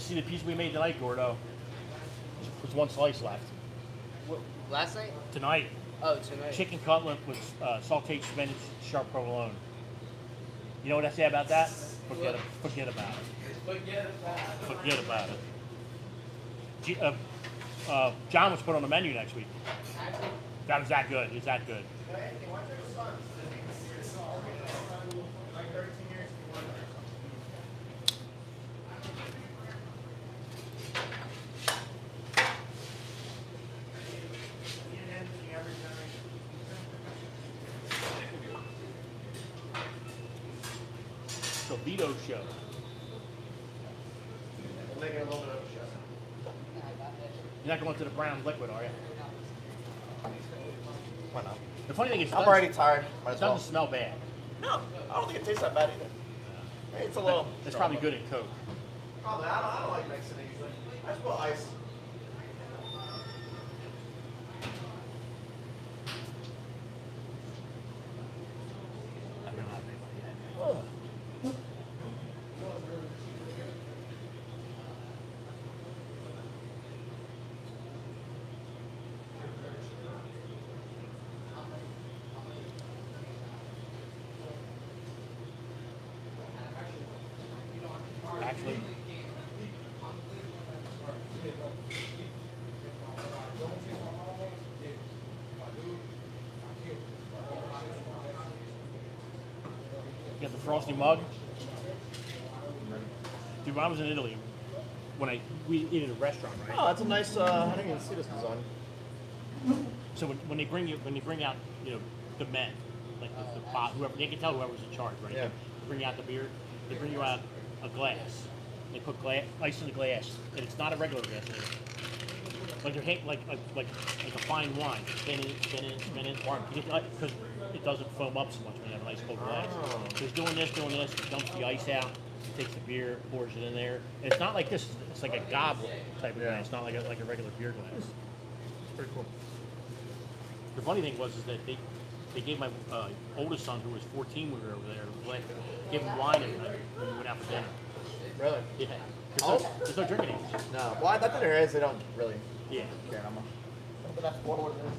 see the piece we made tonight, Gordo? There's one slice left. What, last night? Tonight, Oh, tonight. chicken cutlet with sauteed spinach, sharp provolone. You know what I say about that? Forget about it. Forget about it. Forget about it. John was put on the menu next week. That was that good. It's that good. The Vito show. We'll make it a little bit of a show. You're not going to the brown liquid, are you? Why not? The funny thing is, I'm already tired. Might it as well. doesn't smell bad. No, I don't think it tastes that bad either. It's a little. It's probably good in Coke. Probably. I don't like mixing it usually. I just put ice. Actually, you got the frosty mug. Dude, when I was in Italy, we eat at a restaurant, right? Oh, that's a nice. I didn't even see this design. So when they bring out the men, like the pot, whoever they can tell whoever's in charge, right? Yeah. They bring out the beer. They bring you out a glass. They put ice in the glass, and it's not a regular glass. Like a fine wine. Spin it, warm. Because it doesn't foam up so much when you have a nice cold glass. Oh. So he's doing this. He dumps the ice out. Takes the beer, pours it in there. And it's not like this. It's like a goblet type of glass. It's not like a regular beer glass. It's pretty cool. The funny thing was is that they gave my oldest son, who was 14 when we were over there, gave him wine every night when we went out for dinner. Really? Yeah. There's no drinking age. No. Well, I thought there is. They don't really Yeah. care no more. But that's what it is.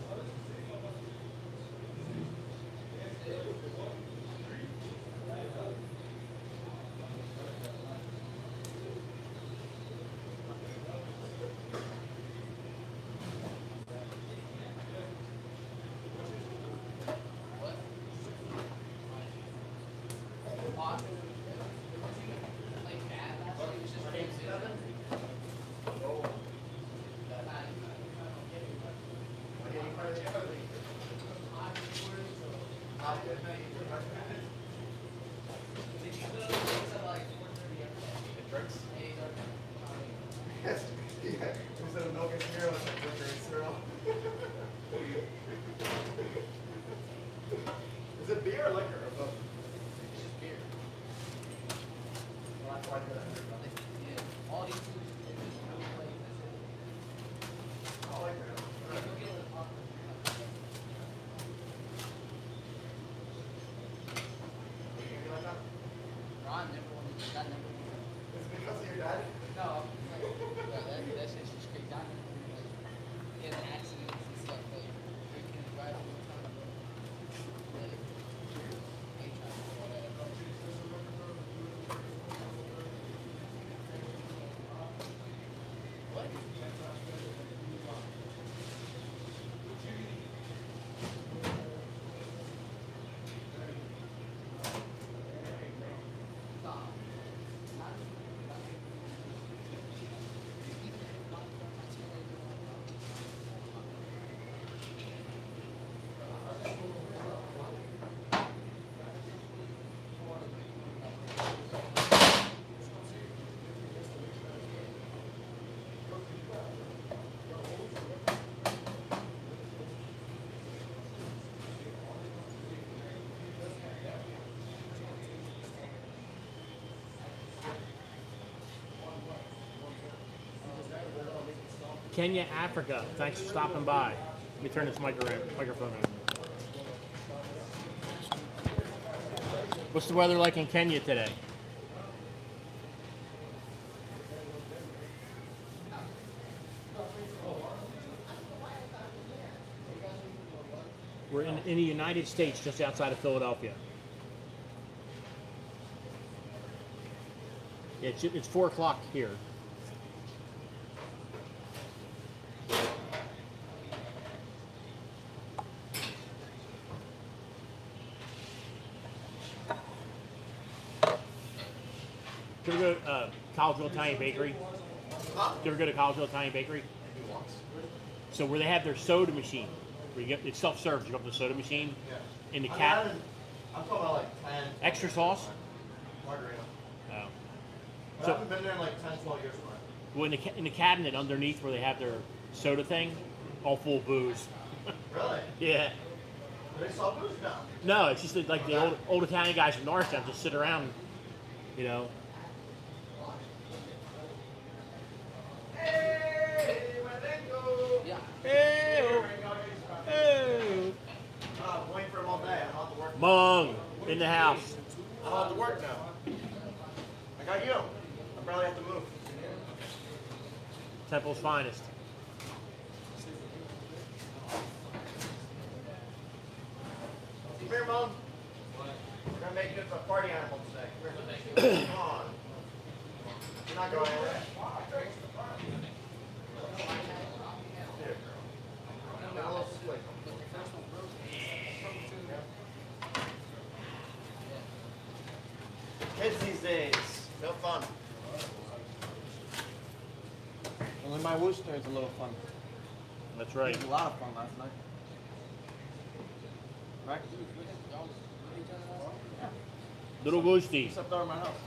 Instead of milk and cereal, it's like liquor and cereal. Is it beer or liquor or both? It's just beer. Well, that's why I do that. All these foods, I like that. You like that? Ron never wanted to, that never wanted. Is it because of your dad? No, that's just straight down. Like, in accidents and stuff, like, drinking and driving all the time. Like, ain't trying to do all that. What? Kenya, Africa. Thanks for stopping by. Let me turn this microphone on. What's the weather like in Kenya today? We're in the United States, just outside of Philadelphia. It's 4 o'clock here. Did you ever go to Collegeville Italian Bakery? Huh? Did you ever go to Collegeville Italian Bakery? Maybe once. So where they have their soda machine, where you get it's self-serve. You go up to the soda machine, Yeah. in the I'm cat talking about like 10. extra sauce. Margarita. Oh. But So- I haven't been there in like 10, 12 years. Now. Well, in the cabinet underneath where they have their soda thing, all full of booze. Really? Yeah. Do they sell booze now? No, it's just that, like the old Italian guys from Norristown just sit around, you know. Hey, Marengo! Yeah. Hey, hey. I'm waiting for him all day. I don't have to work. Mung in the house. I don't have to work now. I got you. I barely have to move. Temple's finest. Come here, Mom. We're gonna make you a party animal today. Come on. You're not going anywhere. Here. Have a little split. Kids these days, no fun. Only my Worcester is a little fun. That's It right. was a lot of fun last night. Right? Yeah. Little Woosty. Except over my house.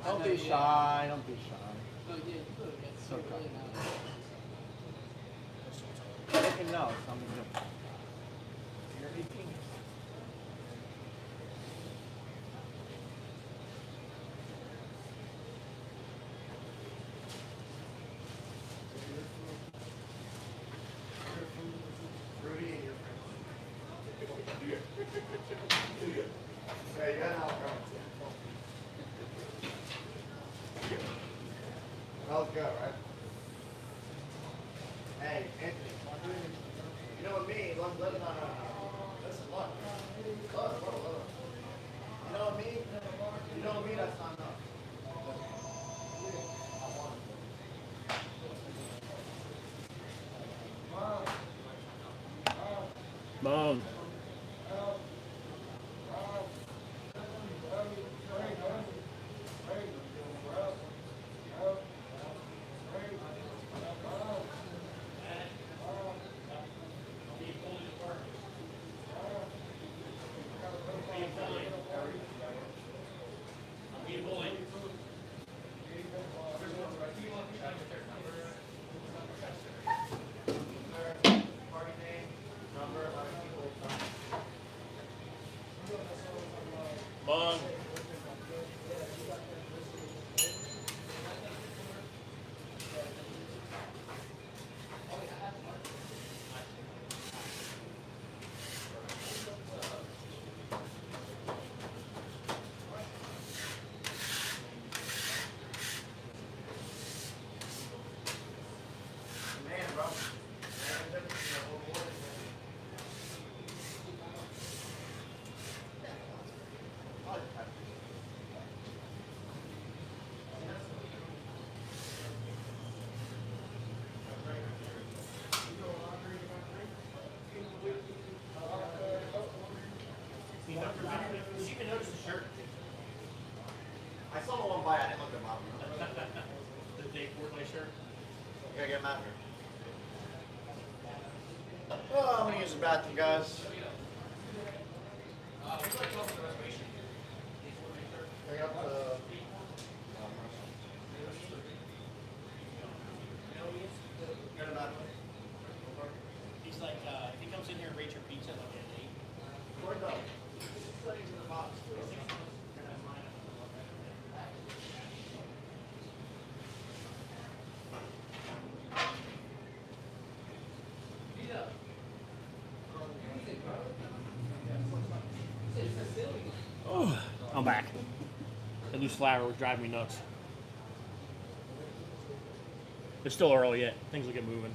Don't be shy. Don't be shy. No, yeah, you could. It's Okay. really not. They can know something different. You're 18. Rudy and your friends. Yeah, you got an alcohol. That was good, right? Hey, Anthony. You know what me? I'm living on a. Listen, look. Look. You know what me? You know me? That's not enough. Mung. Party name, number, how many people it's on. Mung. Man, bro. Man, that's the whole morning, man. Did you even notice the shirt? I saw the one by, I didn't look at mom. The Dave Portnoy shirt? You gotta get him out here. Oh, I'm gonna use the bathroom, guys. Bring up the. Get him out. He's like, if he comes in here and rates your pizza, like at 8. Where'd the? Put it in the box. I'm back. The loose flour was driving me nuts. It's still early yet. Things will get moving.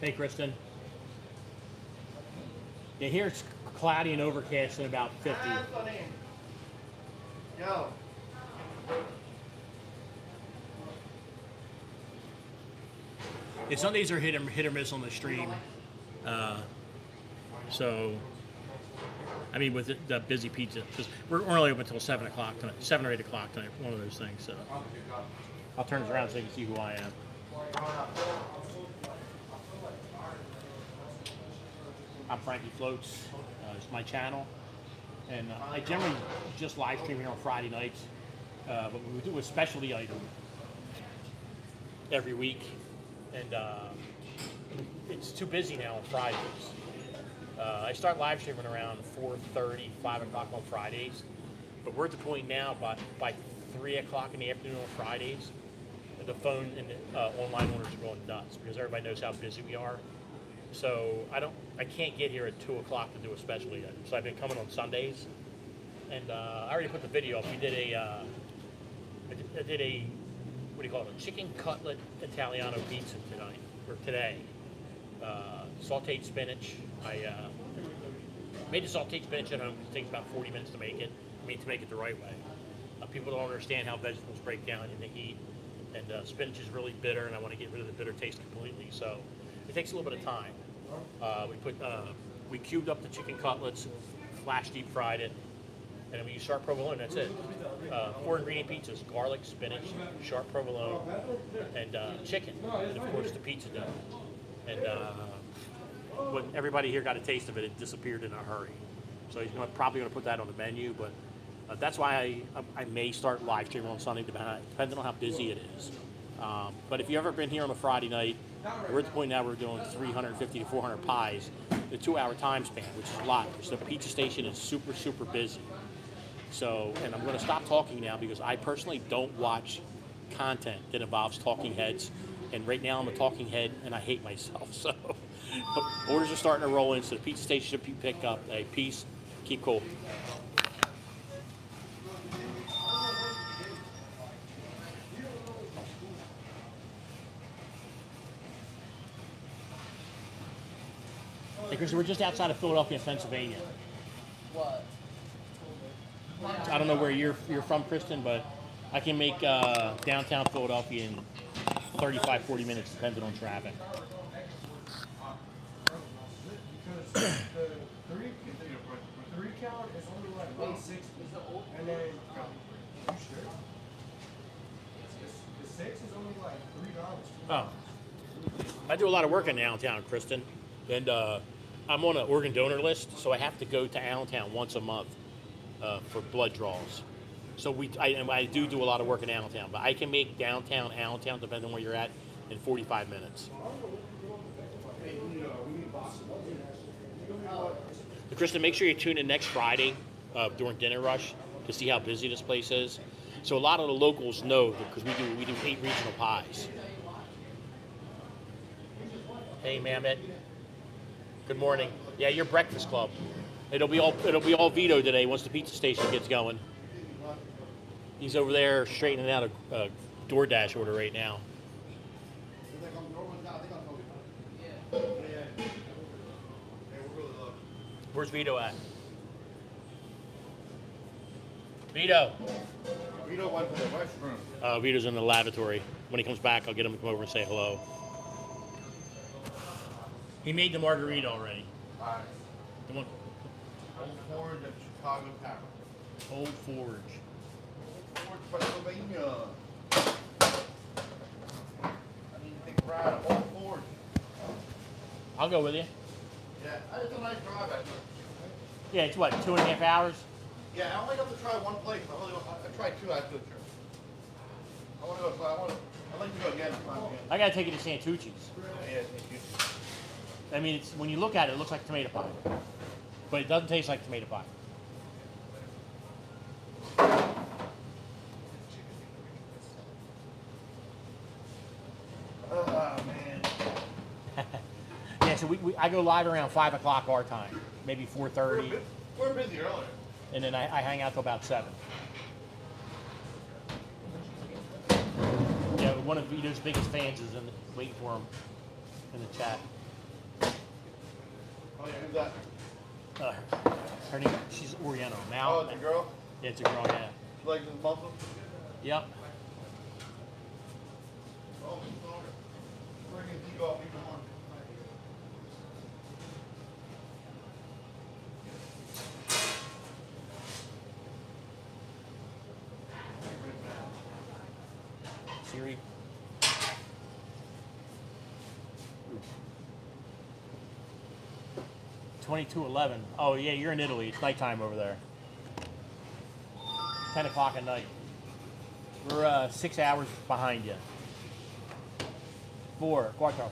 Hey, Kristen. Yeah, here it's cloudy and overcast and about 50. Ah, funny. Yo. Yeah, Sundays are hit or miss on the stream. So, I mean, with the busy pizza, because we're only open until 7 o'clock tonight, 7 or 8 o'clock tonight, one of those things. So, I'll turn this around so you can see who I am. I'm Frankie Floats. It's my channel, and I generally just live stream here on Friday nights, but we do a specialty item every week, and it's too busy now on Fridays. I start live streaming around 4:30, 5 o'clock on Fridays, but we're at the point now by 3 o'clock in the afternoon on Fridays, the phone and the online orders are going nuts because everybody knows how busy we are. So I can't get here at 2 o'clock to do a specialty item. So I've been coming on Sundays, and I already put the video up. We did I did a what do you call it? A chicken cutlet Italiano pizza tonight or today. Sauteed spinach. I made the sauteed spinach at home. It takes about 40 minutes to make it. I mean, to make it the right way. People don't understand how vegetables break down in the heat, and spinach is really bitter, and I want to get rid of the bitter taste completely. So it takes a little bit of time. We cubed up the chicken cutlets, flash deep fried it, and then we use sharp provolone. That's it. 4 ingredient pizzas: garlic, spinach, sharp provolone, and chicken, and of course the pizza dough. And when everybody here got a taste of it, it disappeared in a hurry. So he's probably going to put that on the menu, but that's why I may start live streaming on Sunday, depending on how busy it is. But if you've ever been here on a Friday night, we're at the point now we're doing 350 to 400 pies, the 2-hour time span, which is a lot. So the pizza station is super, super busy. So, and I'm going to stop talking now because I personally don't watch content that involves talking heads. And right now I'm a talking head and I hate myself. So orders are starting to roll in, so the pizza station should pick up. Hey, peace. Keep cool. Hey, Chris, we're just outside of Philadelphia, Pennsylvania. What? I don't know where you're from, Kristen, but I can make downtown Philadelphia in 35, 40 minutes, depending on traffic. The 3 count is only like 160, and then you sure? The 6 is only like $3. Oh, I do a lot of work in Allentown, Kristen, and I'm on an organ donor list, so I have to go to Allentown once a month for blood draws. So I do a lot of work in Allentown, but I can make downtown Allentown, depending on where you're at, in 45 minutes. But Kristen, make sure you tune in next Friday during Dinner Rush to see how busy this place is. So a lot of the locals know because we do 8 regional pies. Hey, Mamet. Good morning. Yeah, your breakfast club. It'll be all Vito today once the pizza station gets going. He's over there straightening out a DoorDash order right now. Where's Vito at? Vito. Vito went to the restroom. Vito's in the lavatory. When he comes back, I'll get him to come over and say hello. He made the margarita already. Alright. The one, Old Forge at Chicago Tavern. Old Forge. Forge, Pennsylvania. I need to take a ride at Old Forge. I'll go with you. Yeah, it's a nice drive actually. Yeah, it's what, 2.5 hours? Yeah, I only got to try one place. I tried 2 after the trip. I want to go. I'd like to go again. I gotta take you to Santucci's. Yeah, thank you. I mean, when you look at it, it looks like tomato pie, but it doesn't taste like tomato pie. Oh man. Yeah, so I go live around 5 o'clock our time, maybe 4:30, We're busy earlier. and then I hang out till about 7. Yeah, one of Vito's biggest fans is waiting for him in the chat. Oh yeah, who's that? Her name, she's Oriental. Oh, Mal. it's a girl? Yeah, it's a girl, yeah. She likes this muscle? Yep. Oh, it's stronger. We're gonna take off even more. Siri. 22:11. Oh yeah, you're in Italy. It's nighttime over there. 10 o'clock at night. We're 6 hours behind you. 4, cuatro.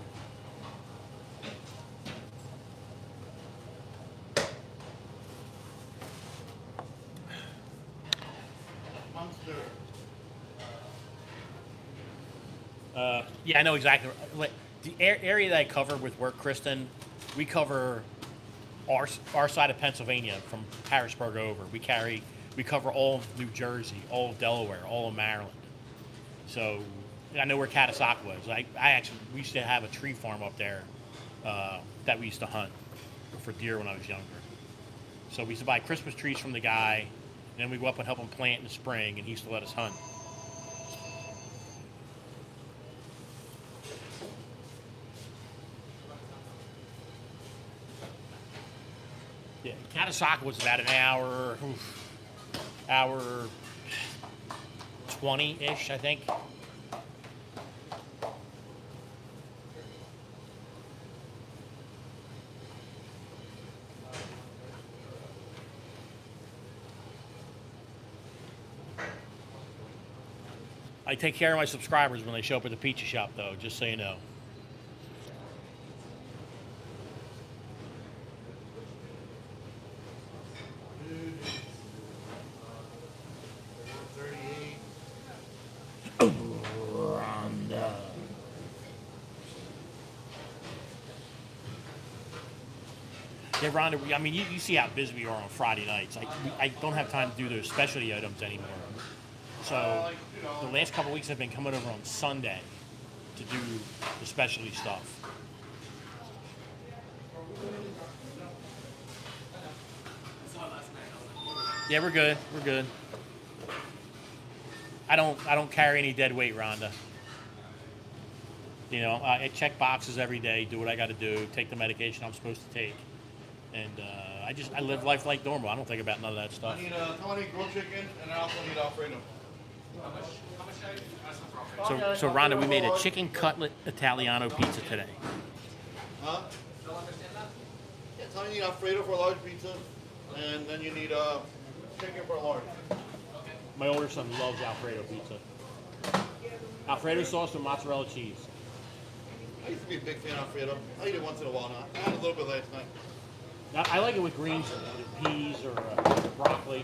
Monster. Yeah, I know exactly. Like, the area that I cover with work, Kristen, we cover our side of Pennsylvania from Harrisburg over. We cover all of New Jersey, all of Delaware, all of Maryland. So I know where Catasauqua was. We used to have a tree farm up there that we used to hunt for deer when I was younger. So we used to buy Christmas trees from the guy, and then we go up and help him plant in the spring, and he used to let us hunt. Yeah, Catasauqua was about an hour 20-ish, I think. I take care of my subscribers when they show up at the pizza shop, though, just so you know. Yeah, Rhonda, I mean, you see how busy we are on Friday nights. I don't have time to do those specialty items anymore. So the last couple of weeks I've been coming over on Sunday to do the specialty stuff. Yeah, we're good. We're good. I don't carry any dead weight, Rhonda. You know, I check boxes every day, do what I got to do, take the medication I'm supposed to take, and I live life like normal. I don't think about none of that stuff. I need Tony grilled chicken, and I also need Alfredo. So Rhonda, we made a chicken cutlet Italiano pizza today. Huh? Yeah, Tony, you need Alfredo for a large pizza, and then you need chicken for a large. My older son loves Alfredo pizza. Alfredo sauce with mozzarella cheese. I used to be a big fan of Alfredo. I eat it once in a while now. I had a little bit last night. Now, I like it with greens, peas or broccoli,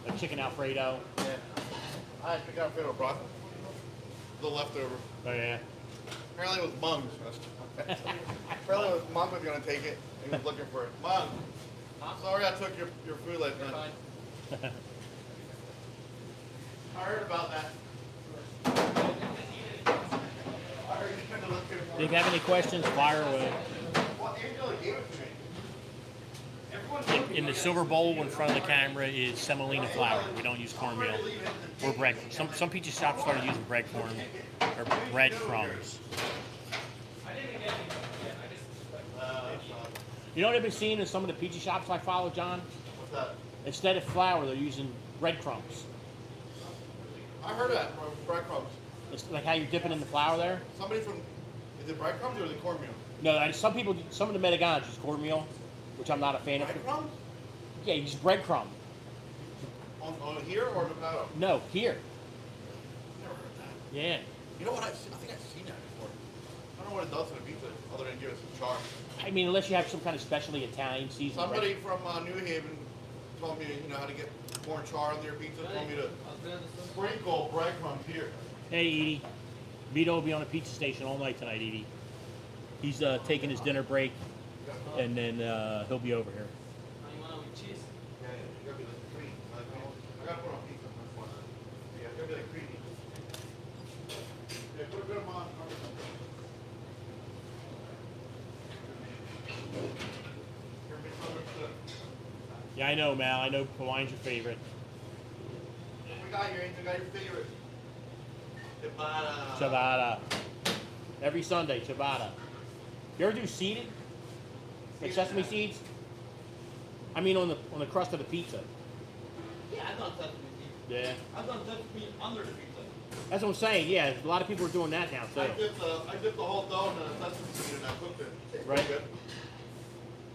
like chicken Alfredo. Yeah. I had chicken Alfredo broccoli. The leftover. Oh yeah. Apparently it was Mung. Apparently it was Mung was going to take it. He was looking for it. Mung. Sorry I took your food last night. I heard about that. If you have any questions, fire away. Well, Angela gave it to me. In the silver bowl in front of the camera is semolina flour. We don't use cornmeal or bread. Some pizza shops started using breadcorn or breadcrumbs. You know what I've been seeing in some of the pizza shops I follow, John? What's that? Instead of flour, they're using breadcrumbs. I heard that from breadcrumbs. It's like how you're dipping in the flour there. Somebody from, is it breadcrumbs or is it cornmeal? No, some people, some of the Medigans use cornmeal, which I'm not a fan of. Breadcrumbs? Yeah, use breadcrumb. On here or Nevada? No, here. Never heard that. Yeah. You know what? I think I've seen that before. I don't know what it does to the pizza other than give it some char. I mean, unless you have some kind of specialty Italian seasoning. Somebody from New Haven told me, how to get more char on their pizza. Told me to sprinkle breadcrumbs here. Hey, Edie. Vito will be on a pizza station all night tonight, Edie. He's taking his dinner break, and then he'll be over here. You want it with cheese? Yeah, you gotta be like cream. I gotta put on pizza. Yeah, it's gotta be like creamy. Yeah, put them on. Yeah, I know, Mal. I know Hawaiian's your favorite. We got your favorite. Ciabatta. Ciabatta. Every Sunday, ciabatta. You ever do seeded? Like sesame seeds? I mean on the crust of the pizza. Yeah, I've done sesame seeds. Yeah. I've done sesame under the pizza. That's what I'm saying. Yeah, a lot of people are doing that now too. I dipped the whole dough in a sesame seed and I cooked it. It's Right. good.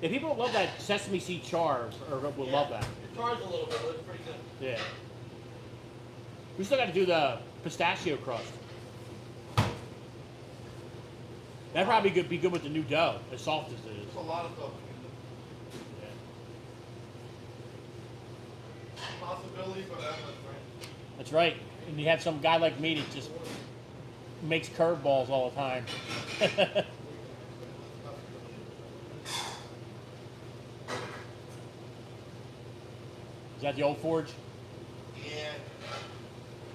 Yeah, people that love that sesame seed char will love that. It chars a little bit, but it's pretty good. Yeah. We still got to do the pistachio crust. That'd probably be good with the new dough, as soft as it is. There's a lot of stuff we can do. Possibilities are endless, right? That's right. And you have some guy like me that just makes curveballs all the time. Is that the old forge? Yeah.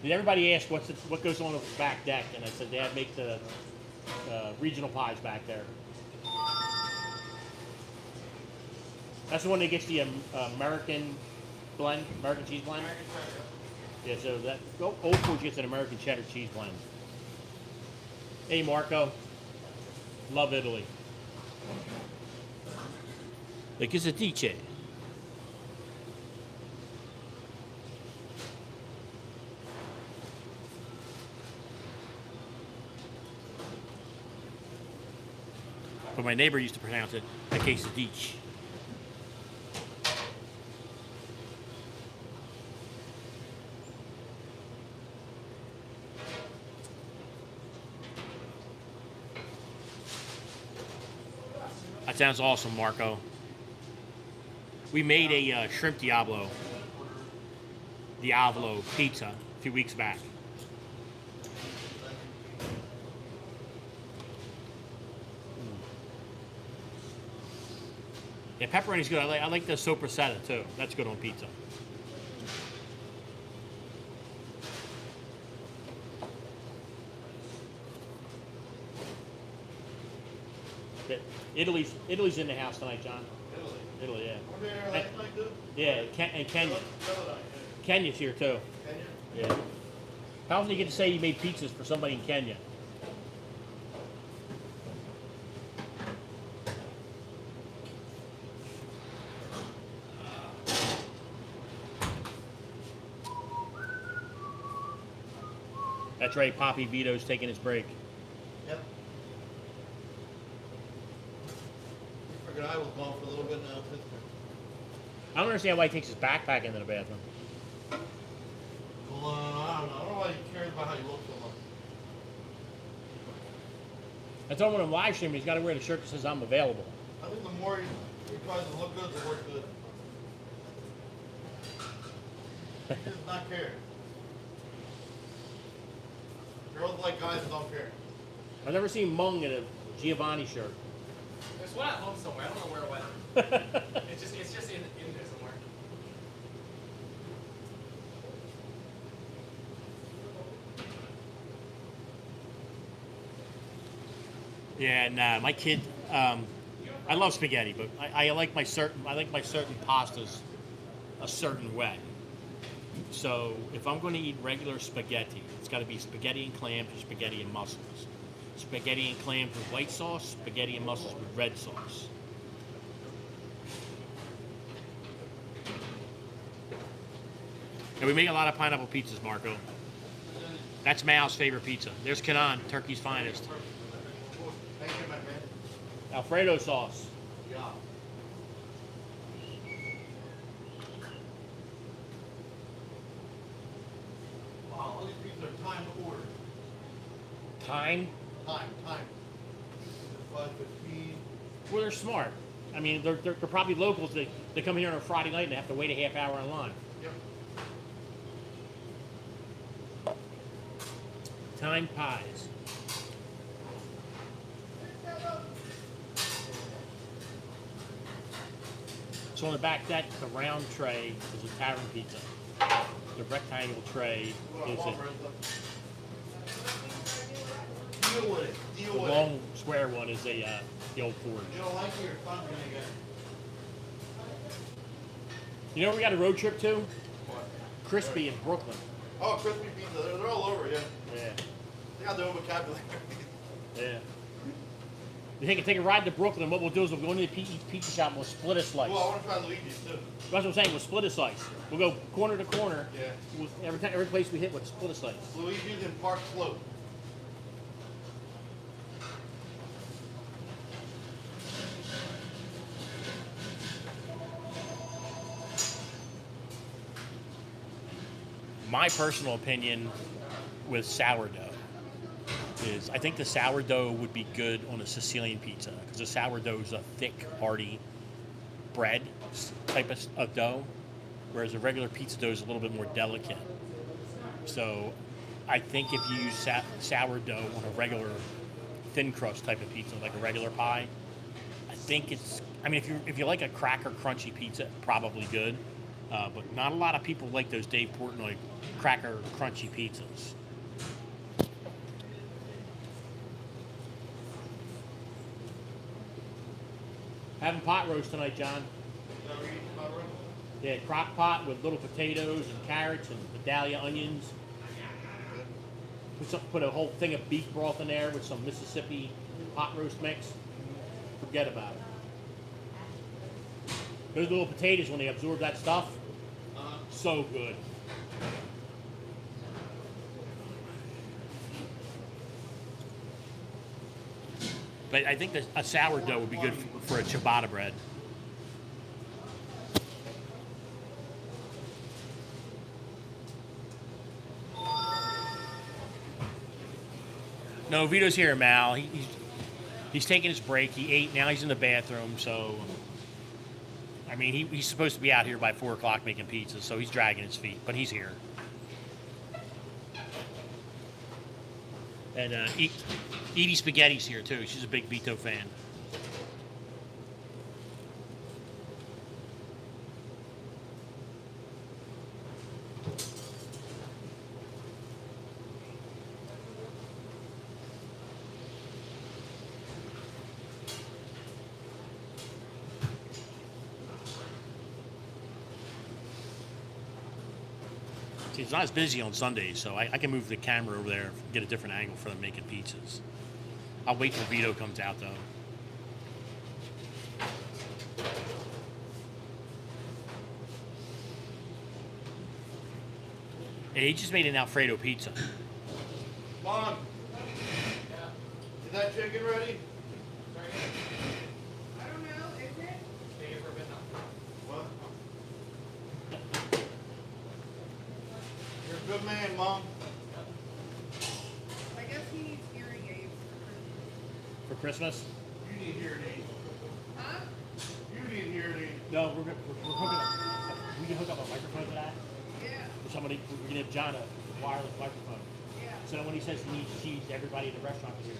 Did everybody ask what goes on the back deck? And I said, Dad, make the regional pies back there. That's the one that gets the American blend, American cheese blend. Yeah, so that old forge gets an American cheddar cheese blend. Hey, Marco. Love Italy. Le che dice? But my neighbor used to pronounce it a quesadilla. That sounds awesome, Marco. We made a shrimp Diablo pizza a few weeks back. Yeah, pepperoni's good. I like the sopressata too. That's good on pizza. But Italy's in the house tonight, John. Italy, yeah. Were they there last night, too? Yeah, and Kenya. No. Kenya's here too. Kenya? Yeah. How often do you get to say you made pizzas for somebody in Kenya? That's right, Poppy Vito's taking his break. Yep. I figured I was gone for a little bit now. I don't understand why he takes his backpack into the bathroom. Well, I don't know why he cares about how you look so much. I told him when I'm live streaming, he's got to wear the shirt that says I'm available. I think the more he tries to look good, the worse good. He does not care. Girls like guys that don't care. I've never seen Mung in a Giovanni shirt. There's one at home somewhere. I don't know where it went. It's just in there somewhere. Yeah, and my kid, I love spaghetti, but I like my certain pastas a certain way. So if I'm going to eat regular spaghetti, it's got to be spaghetti and clams or spaghetti and mussels. Spaghetti and clams with white sauce, spaghetti and mussels with red sauce. And we make a lot of pineapple pizzas, Marco. That's Mal's favorite pizza. There's Kanan, Turkey's finest. Thank you, my man. Alfredo sauce. Yeah. Wow, all these pizzas are time to order. Time. Time. 5:15. Well, they're smart. I mean, they're probably locals. They come here on a Friday night and they have to wait a half hour in line. Yep. Time pies. So on the back deck, the round tray is a tavern pizza. The rectangle tray is Deal with it. Deal the with long square one is the old forge. it. You don't like it, your son's gonna get it. You know where we got a road trip to? What? Crispy in Brooklyn. Oh, crispy pizza. They're all over, yeah. Yeah. They got their own vocabulary. Yeah. You take a ride to Brooklyn, and what we'll do is we'll go into the pizza shop and we'll split a slice. Well, I want to try Luigi's too. That's what I'm saying. We'll split a slice. We'll go corner to corner. Yeah. Every place we hit, we'll split a slice. Luigi's in Park Slope. My personal opinion with sourdough is I think the sourdough would be good on a Sicilian pizza because the sourdough is a thick, hearty bread type of dough, whereas a regular pizza dough is a little bit more delicate. So I think if you use sourdough on a regular thin crust type of pizza, like a regular pie, I think it's, I mean, if you like a cracker crunchy pizza, probably good. But not a lot of people like those Dave Portnoy cracker crunchy pizzas. Having pot roast tonight, John. Yeah, crock pot with little potatoes and carrots and Vidalia onions. Put a whole thing of beef broth in there with some Mississippi pot roast mix. Forget about it. Those little potatoes, when they absorb that stuff, so good. But I think that a sourdough would be good for a ciabatta bread. No, Vito's here, Mal. He's taking his break. He ate. Now he's in the bathroom. So, I mean, he's supposed to be out here by 4 o'clock making pizza. So he's dragging his feet, but he's here. And Edie Spaghetti's here too. She's a big Vito fan. It's not as busy on Sundays, so I can move the camera over there and get a different angle for them making pizzas. I'll wait till Vito comes out, though. And he just made an Alfredo pizza. Mom, is that chicken ready? I don't know, is it? Stay here for a bit now. What? You're a good man, Mom. I guess he needs hearing aids For Christmas? You need hearing aids. Huh? You need hearing aids. No, we're hooking up. We can hook up a microphone to that. Yeah, For somebody, we're gonna have John a wireless microphone. yeah. So that when he says he needs cheese, everybody in the restaurant can hear.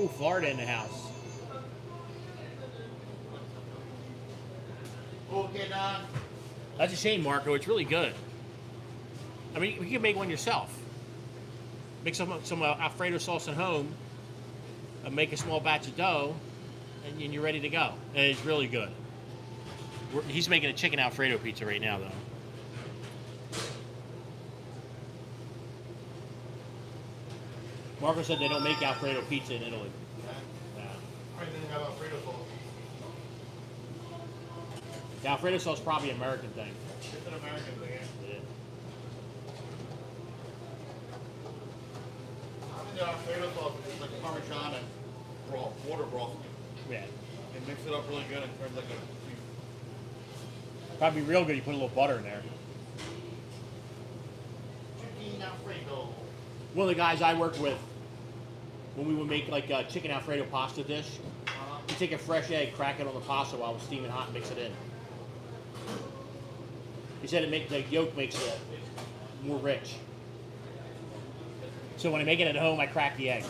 Ooh, Florida in the house. Okay, Don. That's a shame, Marco. It's really good. I mean, you can make one yourself. Make some Alfredo sauce at home. Make a small batch of dough, and you're ready to go. And it's really good. He's making a chicken Alfredo pizza right now, though. Marco said they don't make Alfredo pizza in Italy. Yeah. I didn't have Alfredo sauce. The Alfredo sauce is probably an American thing. It's an American thing. Yeah. I think the Alfredo sauce is like Parmesan and broth, water broth. Yeah. And mix it up really good and turns like a. Probably real good. You put a little butter in there. Chicken Alfredo. One of the guys I worked with, when we would make like a chicken Alfredo pasta dish, you take a fresh egg, crack it on the pasta while it's steaming hot, and mix it in. He said the yolk makes it more rich. So when I make it at home, I crack the egg.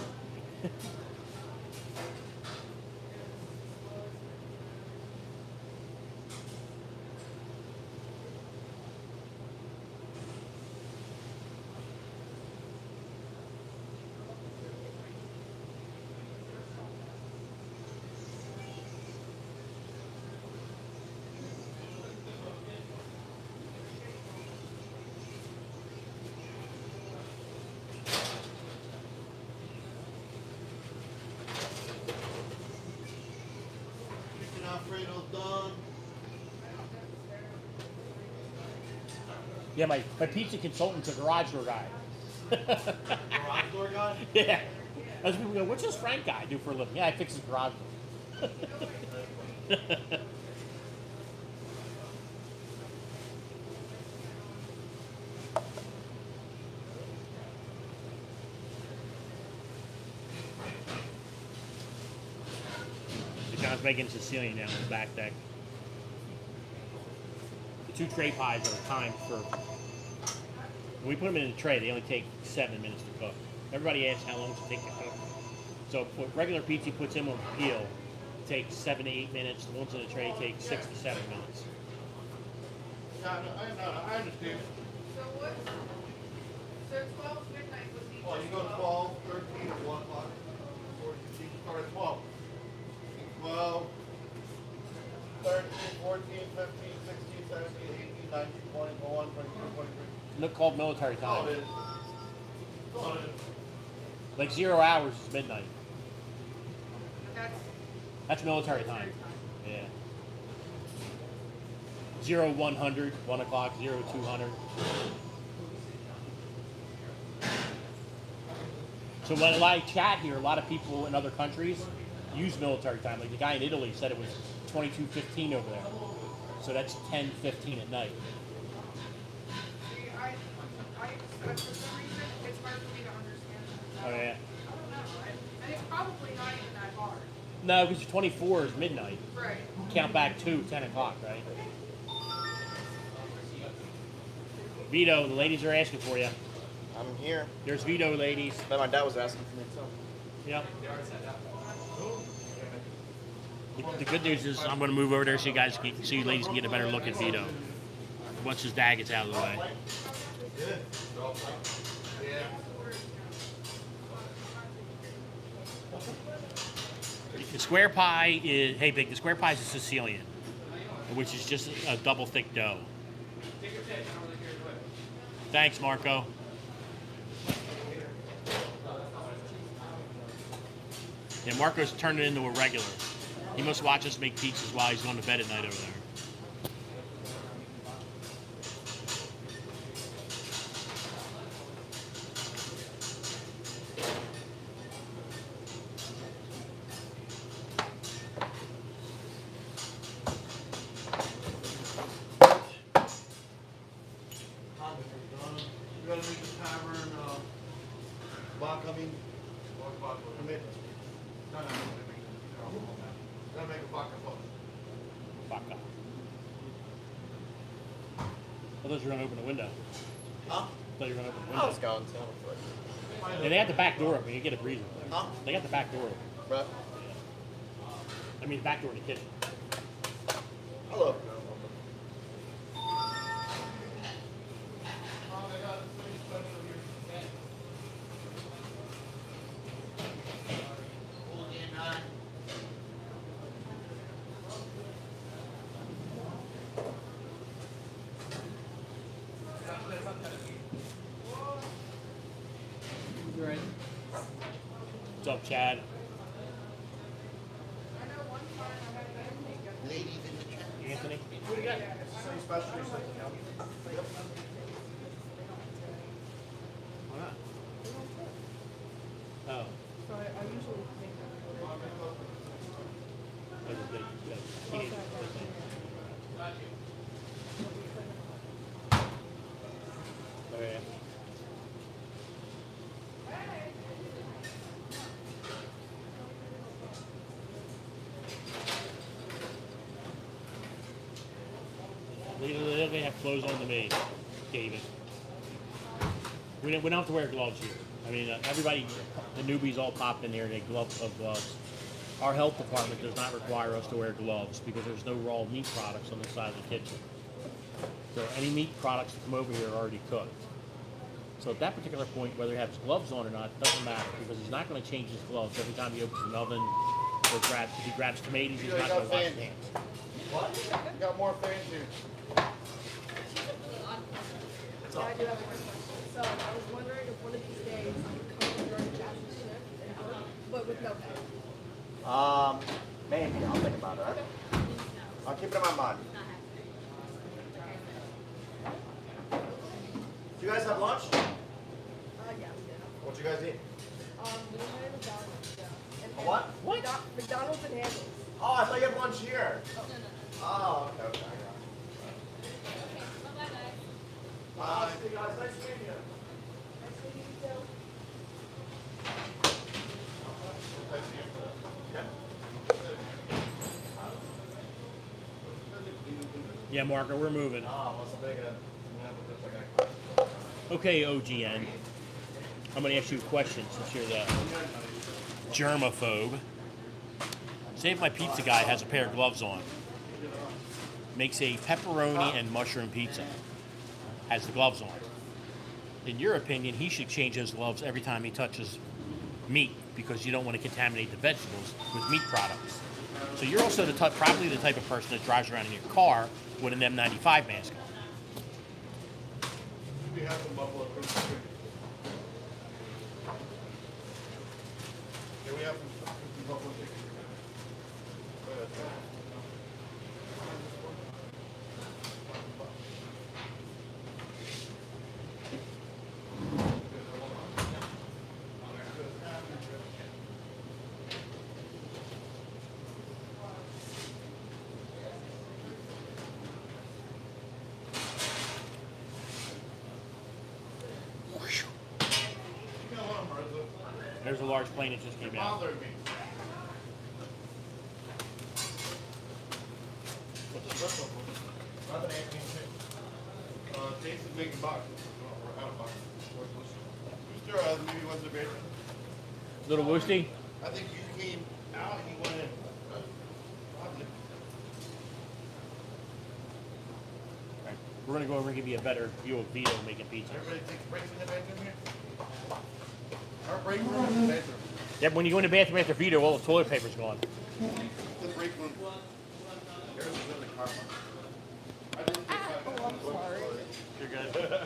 Alfredo's done. Yeah, my pizza consultant's a garage door guy. Garage door guy? Yeah. As people go, what's this Frank guy do for a living? Yeah, I fix his garage door. John's making Sicilian now on the back deck. The 2 tray pies are timed for. When we put them in a tray, they only take 7 minutes to cook. Everybody asks how long does it take to cook. So what regular pizza puts in with a peel takes 7 to 8 minutes. The ones in the tray take 6 to 7 minutes. I understand. So what? So 12 midnight was the. Well, you go 12, 13, or 1 o'clock. Or you start at 12. 12, 13, 14, 15, 16, 17, 18, 19, 20, 21, 22, 23. Look, called military Oh, time. it is. Oh, it is. Like 0 hours is midnight. That's That's military time. Yeah. 0 100, 1 o'clock, 0 200. So when I chat here, a lot of people in other countries use military time. Like the guy in Italy said it was 22:15 over there. So that's 10:15 at night. See, for some reason, it's hard for me to understand. Oh yeah. I don't know. And it's probably not even that hard. No, because 24 is midnight. Right. Count back to 10 o'clock, right? Vito, the ladies are asking for you. I'm here. There's Vito, ladies. But my dad was asking for me too. Yep. The good news is I'm going to move over there so you guys can, so you ladies can get a better look at Vito once his dad gets out of the way. The square pie is, hey Big, the square pie is a Sicilian, which is just a double thick dough. Thanks, Marco. Yeah, Marco's turned it into a regular. He must watch us make pizzas while he's going to bed at night over there. You gotta make the tavern, commit. No, gotta make a vodka book. Vodka. I thought you were going to open the window. Huh? I thought you were going to open the I window. was going to. Yeah, they got the back door open. You get a breeze over there. Huh? They got the back door open. Bruh. I mean, the back door in the kitchen. Hello. What's up, Chad? I know one time I had that makeup. Ladies in the chat. Anthony? What do you got? Same specialty, Why not? Oh. So I usually make that. That's a big, teenage thing. Oh, yeah. They have clothes on to me, David. We don't have to wear gloves here. I mean, everybody, the newbies all pop in there, they love gloves. Our health department does not require us to wear gloves because there's no raw meat products on the side of the kitchen. So any meat products that come over here are already cooked. So at that particular point, whether he has gloves on or not, doesn't matter because he's not going to change his gloves every time he opens an oven or grabs, if he grabs tomatoes, he's not going to wash his hands. What? You got more fans here. Yeah, I do have a quick question. So I was wondering if one of these days you come during Jasmine's shift and work, but with no pay. Maybe. I'll think about it. Okay. I'll keep it in my mind. Do you guys have lunch? Yeah, we did. What you guys eat? We had McDonald's, yeah. And A what? McDonald's and Hamilton's. Oh, I thought you had lunch here. Oh, okay, okay. Bye. See you guys. Nice meeting you. Nice to meet you too. Yeah, Marco, we're moving. Oh, what's the big Okay, OGN. I'm going to ask you a question since you're the germaphobe. Say if my pizza guy has a pair of gloves on, makes a pepperoni and mushroom pizza, has the gloves on. In your opinion, he should change those gloves every time he touches meat because you don't want to contaminate the vegetables with meat products. So you're also probably the type of person that drives around in your car with an M95 mask on. We have some buffalo Christmas chicken. Yeah, we have some buffalo chicken. There's a large plane that just came out. Bothered me. Jason's making boxes. We're out of boxes. Sure, maybe what's the great? Little Woosty? I think you came out and you went in. We're going to go over and give you a better view of Vito making pizza. Everybody takes breaks in the bathroom here? Our break room is the bathroom. Yep, when you go in the bathroom after Vito, all the toilet paper's gone. The break room. Yours is in the car. I didn't take that. Oh, I'm sorry. You're good.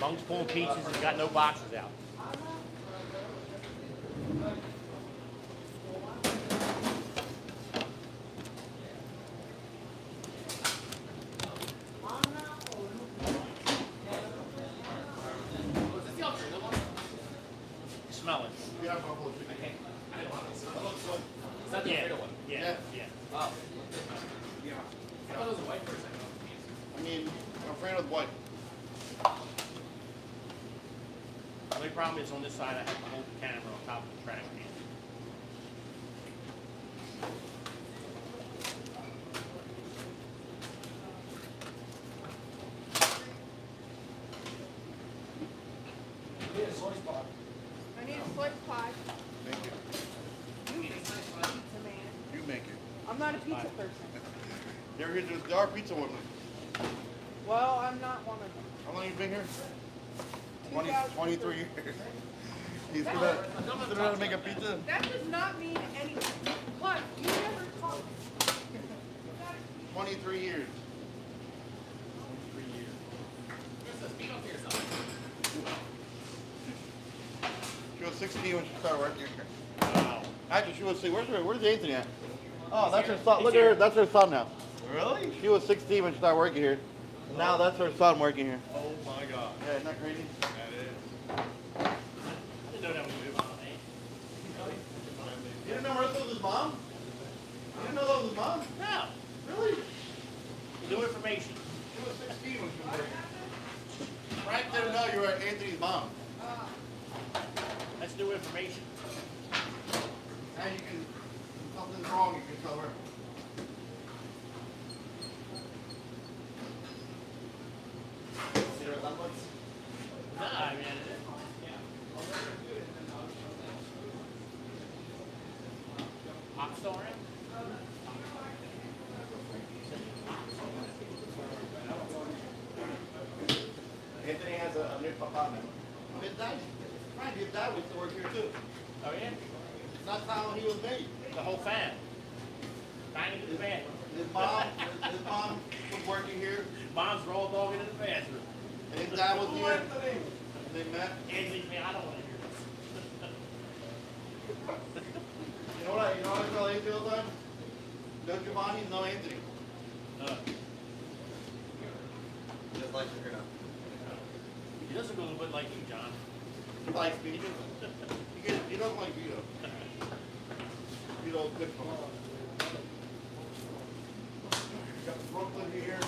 Monk's pulling pizzas and got no boxes out. Smell it. We have buffalo chicken. I didn't want this. That looks good. Is that the Yeah. Alfredo one? Yeah. Yeah. Oh. Yeah. I thought it was a white first. I mean, Alfredo's white. The only problem is on this side I have to hold the camera on top of the trash can. I need a slice pie. Thank you. You make pizza, man. You make it. I'm not a pizza person. There are pizza women. Well, I'm not one of them. How long you been here? 2003. 23 years. You still know how to make a pizza? That does not mean anything. Plus, you never talk. 23 years. Speak up for yourself. She was 16 when she started working here. Wow. Actually, she was. Where's Anthony at? Oh, that's her son. Look at her. That's her son now. Really? She was 16 when she started working here. Now that's her son working here. Oh my god. Yeah, isn't that crazy? That is. I didn't know that was good. You didn't know Martha was his mom? You didn't know that was his mom? No. Really? New information. She was 16 when she was working. Frank didn't know you were Anthony's mom. That's new information. Now you can, if something's wrong, you can tell her. Nah, I mean, hot star in? Anthony has a new apartment. His dad, Frank, his dad used to work here too. Oh yeah? That's how he was made. The whole fam. Banging in the bathroom. His mom was working here, Mom's raw dogging in the bathroom. and his dad was here. And they met. Anthony, man, I don't want to hear this. You know what I tell Anthony all the time? No Giovanni, no Anthony. Just like you're gonna. He does look a little bit like you, John. He likes me. He doesn't like Vito. Vito's good for him. You got Brooklyn here.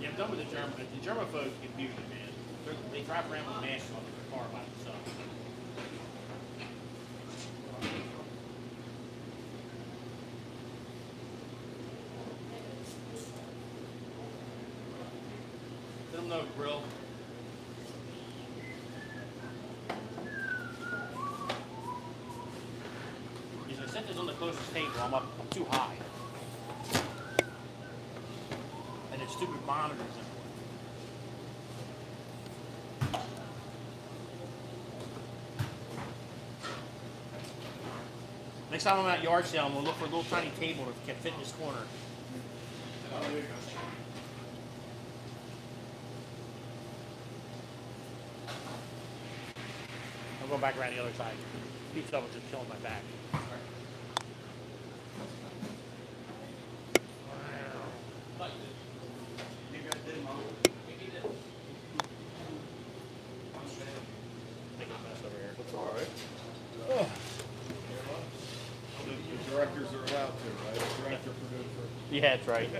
Yeah, I'm done with the German. The German folks confuse me, man. They drive around with masks on their car by themselves. Let them know, grill. Because I set this on the closest table. I'm too high. And it's stupid monitors in it. Next time I'm at yard sale, I'm gonna look for a little tiny table that can fit in this corner. I'm going back around the other side. Pizza was just killing my back. Making a mess over here. That's all right. The directors are allowed to, right? Director, producer. Yeah, that's right.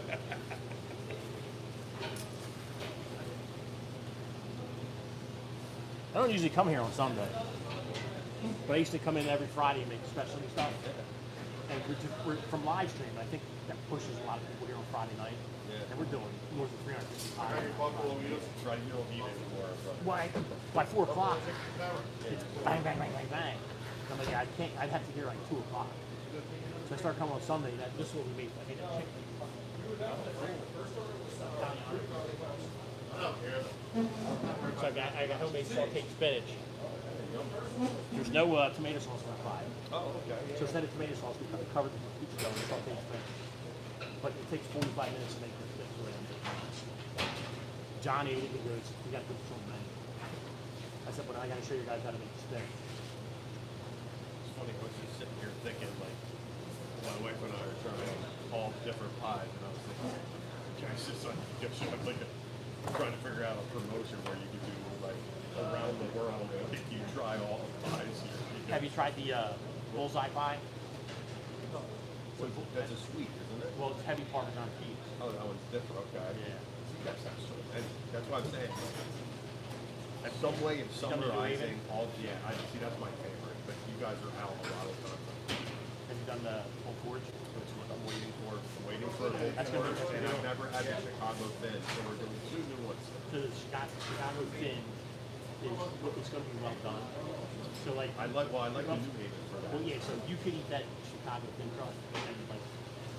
I don't usually come here on Sunday, but I used to come in every Friday and make specialty stuff. And we're from live stream. I think that pushes a lot of people here on Friday night. Yeah. And we're doing more than 365. Harry Buffalo, you don't need it anymore. Why? By 4 o'clock, it's bang, bang, bang, bang, bang. I'm like, I can't. I'd have to hear like 2 o'clock. So I start coming on Sunday. This is what we made. I made a chicken. So I got homemade sauteed spinach. There's no tomato sauce on the pie. Oh, okay. So instead of tomato sauce, we covered the pizza dough with sauteed spinach. But it takes 45 minutes to make this thing. John ate it. He goes, "We got to put this on the menu." I said, "But I got to show you guys how to make the spinach." It's funny, I was just sitting here thinking, like, my wife and I are trying all different pies, and I was thinking, guys, just like, trying to figure out a promotion where you could do, like, around the world, and if you try all the pies here. Have you tried the bullseye pie? That's a sweet, isn't it? Well, it's heavy Parmesan cheese. Oh, that one's different, okay. Yeah. That's actually, and that's what I'm saying. At some way of summarizing all, yeah, I see, that's my favorite, but you guys are out a lot of times. Have you done the Old Forge? That's what I'm waiting for an old That's gonna be- Forge, and I've never had the Chicago thin, so we're doing 2 new ones. So the Chicago thin is it's going to be well done. So like I like the New Haven for that. well, yeah. So you could eat that Chicago thin crust and like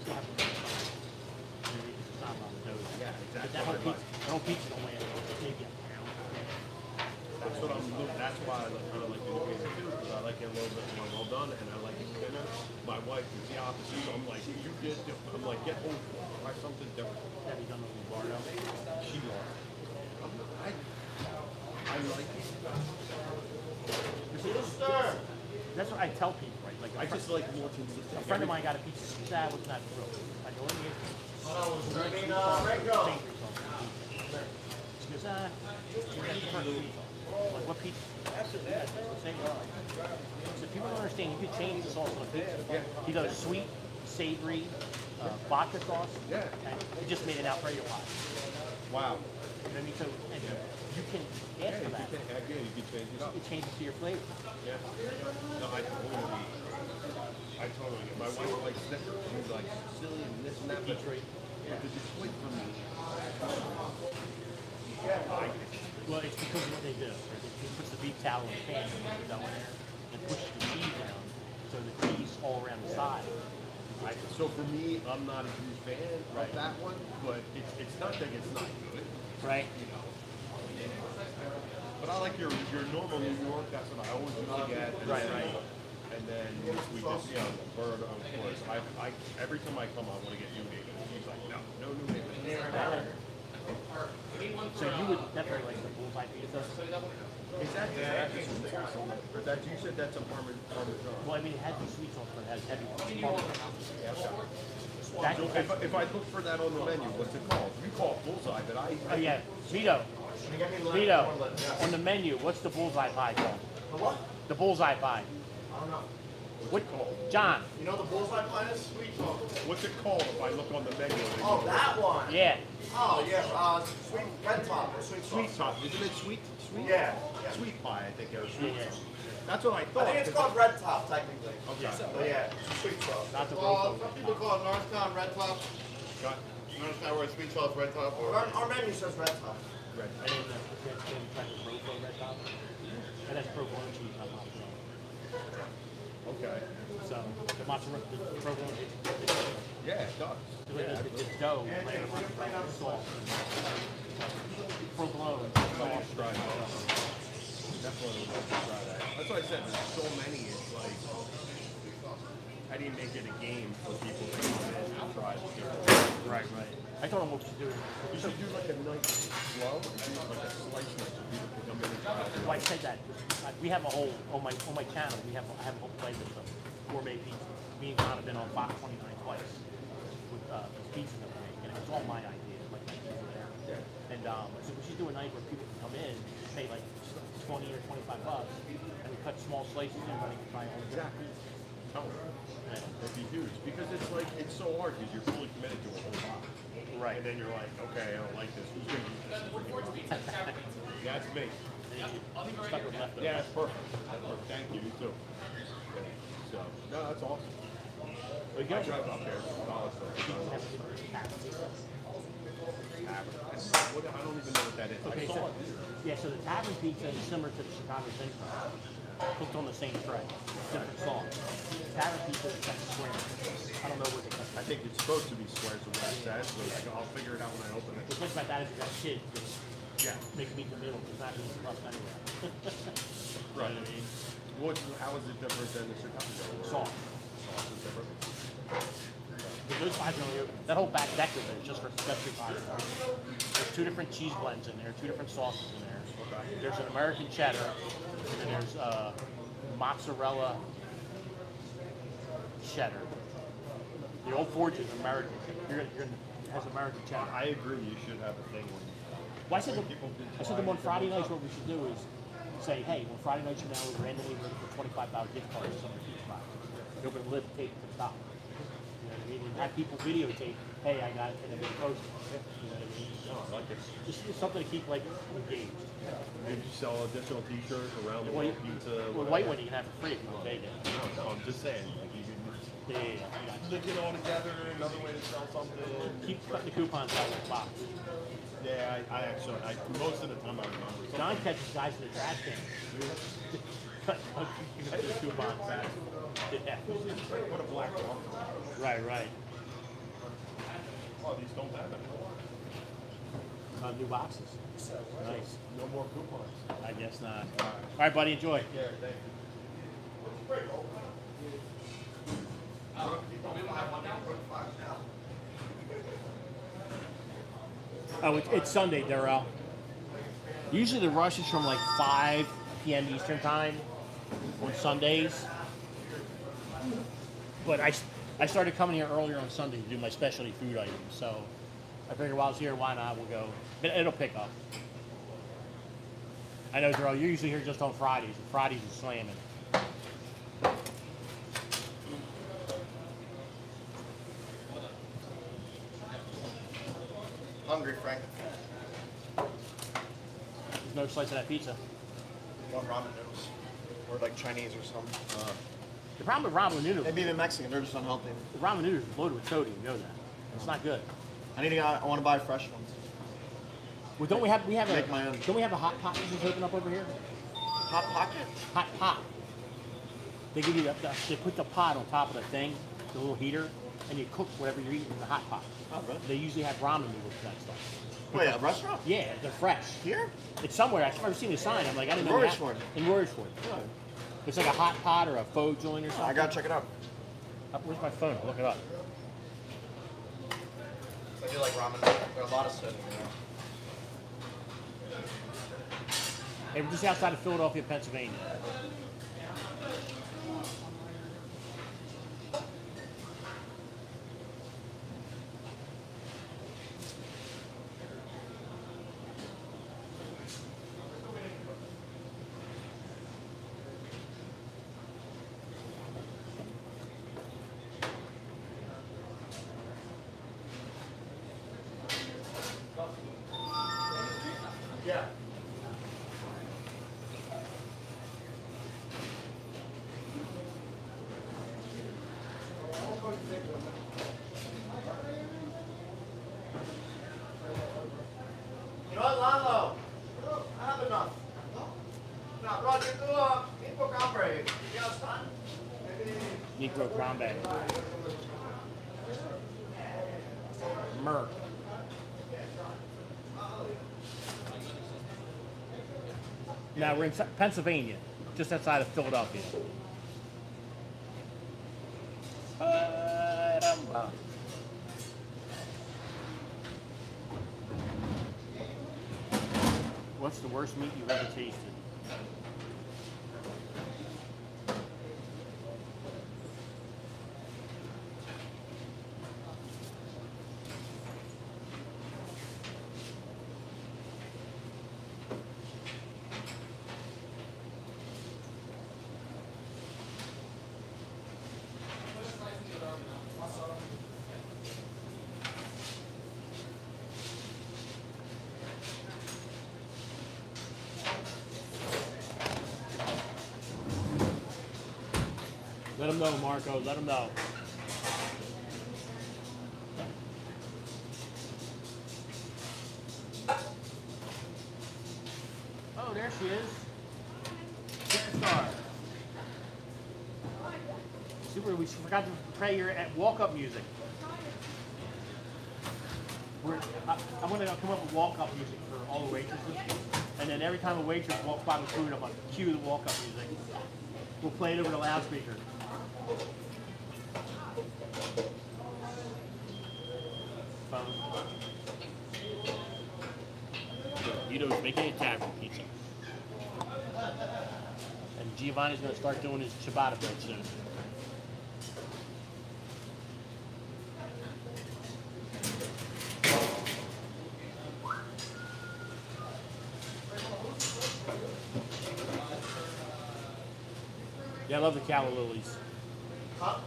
still have the it's not on the dough. Yeah, But exactly. that whole pizza don't weigh maybe a pound. That's what I'm looking. That's why I kind of like the New Haven too, because I like it a little bit more well done, and I like it thinner. My wife is the opposite, so I'm like, I'm like, get over it. Try something different. Have you done the Lombardo? She loves it. I like it. That's what I tell people, right? Like I just like more consistent. a friend of mine got a pizza. That was not thrilled. I go in here. She goes, you're gonna prefer the pizza. I'm like, what pizza? So people don't understand, you could change the sauce on a pizza. He goes sweet, savory, vodka sauce. Yeah. And he just made it Alfredo pie. Wow. You know what I mean? So and you can ask for that. Again, you can change it up. You change it to your flavor. Yeah. No, I totally get. My wife likes Snickers. She's like Sicilian and this and that. But Detroit. yeah, because it's quick for me. Well, it's because of what they do. Right? They put the beef tallow in the pan and put the dough in there and push the cheese down. So the cheese all around the side. Right? So for me, I'm not a huge fan of that one, but it's not that it's not good. Right? You know, But I like your normal New York. That's what I always used to get. And Right, then, right. And then we just, bird, of course. Every time I come, I want to get new bacon. He's like, no new bacon. So you would definitely like the bullseye pizza. Is that sweet sauce on it? Or that you said that's a parmesan? Well, I mean, it has the sweet sauce, but it has heavy parmesan. That, So if I look for that on the menu, what's it called? You call it bullseye, but oh yeah, Vito. Vito, on the menu, what's the bullseye pie called? The what? The bullseye pie. I don't know. What? John. You know the bullseye pie is sweet sauce. what's it called if I look on the menu? Oh, that one. Yeah. Oh, yeah. Sweet red top or sweet sauce. Sweet top. Isn't it sweet? Sweet? Yeah. Sweet pie, I think. Or Yeah, sweet yeah. sauce. That's what I I thought. think it's called red top technically. Okay. But yeah, sweet sauce. Not the Well, road some people call it Northtown red top. Got Northtown where sweet sauce red top. Or our menu says red top. red. And then that's the type of Rofo red top. And that's provolone cheese, not mozzarella. Okay. So the mozzarella, the provolone is Yeah, it does. the dough layer on the sauce. Provolone sauce. Try that. Definitely would love to try that. That's why I said there's so many. It's like, how do you make it a game for people to come in and try the different? Right, right. I told him what we should do. You should do like a nice slow, like a slice night so people can come in and try it. Well, I said that. We have a whole on my channel. I have a whole playlist of gourmet pizza. Me and John have been on Fox 29 twice with the pizza that we make, and it's all my ideas, like my pizza there. And so we should do a night where people can come in, pay like $20 or $25, and we cut small slices and everybody can try all the different Exactly. pizzas. Tell them. It'd be huge because it's like it's so hard because you're fully committed to a whole lot. Right. And then you're like, okay, I don't like this. Who's gonna eat this? Yeah, it's me. And then you stuck with leftovers. Yeah, that's perfect. That's perfect. Thank you. You too. So, no, that's awesome. We I go. drive up there. I don't even know what that is. Okay, I saw so it. yeah, so the tavern pizza is similar to the Chicago thin crust, cooked on the same tray, different sauce. Tavern pizza is like square. I don't know what they cut. I think it's supposed to be squares of what it says, but I'll figure it out when I open it. What's nice about that is you got kids, just Yeah. make them eat the middle, because not eating crust anyway. Right. You know what I mean? How is it different than the Chicago? Or Sauce. Sauce is different. But those pies are only, that whole back deck of it is just for specialty pies. There's two different cheese blends in there, two different sauces in there. There's an American cheddar, and then there's mozzarella cheddar. The old Forge is American. It has American cheddar. I agree. You should have a thing when Well, I said them on Friday nights. What we should do is say, hey, on Friday nights from now, we randomly ready for $25 gift cards on the pizza box. You're going to live tape to the top. You know what I mean? And have people videotape, hey, I got it, and then they post it. You know what I mean? no, I like it. Just something to keep like engaged. Maybe you sell additional T-shirts around the Well, world pizza. Well, the white one you can have for free if you want vegan. No, I'm just saying. Like you can Yeah. link it all together. Another way to sell something. Keep cutting the coupons out of the box. Yeah, I actually, most of the time I remember. John catches guys in the trash can. Cut the coupons out. Yeah. What a black dog. Right, right. Oh, these don't have it. New boxes. Nice. No more coupons. I guess not. All right, buddy, enjoy. Yeah, thank you. Oh, it's Sunday, Darrell. Usually the rush is from like 5 p.m. Eastern time on Sundays. But I started coming here earlier on Sunday to do my specialty food items. So I figured while I was here, why not? We'll go. But it'll pick up. I know, Darrell, you're usually here just on Fridays. And Fridays is slamming. Hungry, Frank. There's no slice of that pizza. Want ramen noodles. Or like Chinese or something. The problem with ramen noodles, Maybe even Mexican, they're just unhealthy. the ramen noodles is loaded with sodium. You know that. It's not good. I want to buy fresh ones. Well, don't we have a Make my own. don't we have a hot pot that just open up over here? Hot Pocket? Hot pot. They give you they put the pot on top of the thing, the little heater, and you cook whatever you're eating in the hot pot. Oh, really? They usually have ramen noodles for that stuff. Wait, a restaurant? Yeah, they're fresh. Here? It's somewhere. I've never seen a sign. I'm like, I didn't know that. Royersford. In Royersford. It's like a hot pot or a faux joint or something. I gotta check it out. Where's my phone? I'll look it up. I do like ramen. There are a lot of stuff. Hey, we're just outside of Philadelphia, Pennsylvania. Yeah. You know what, Lalo? I have enough. No, Roger, do Meatball Gombre. You know, son? Negro brown bag. Merc. Now we're in Pennsylvania, just outside of Philadelphia. What's the worst meat you've ever tasted? Let them know, Marco. Let them know. Oh, there she is. Superstar. Super. We forgot to play your walk-up music. I'm going to come up with walk-up music for all the waitresses. And then every time a waitress walks by with food, I'm going to cue the walk-up music. We'll play it over the loudspeaker. Vito's making a tavern pizza. And Giovanni's going to start doing his ciabatta bread soon. Yeah, I love the calla lilies. Huh?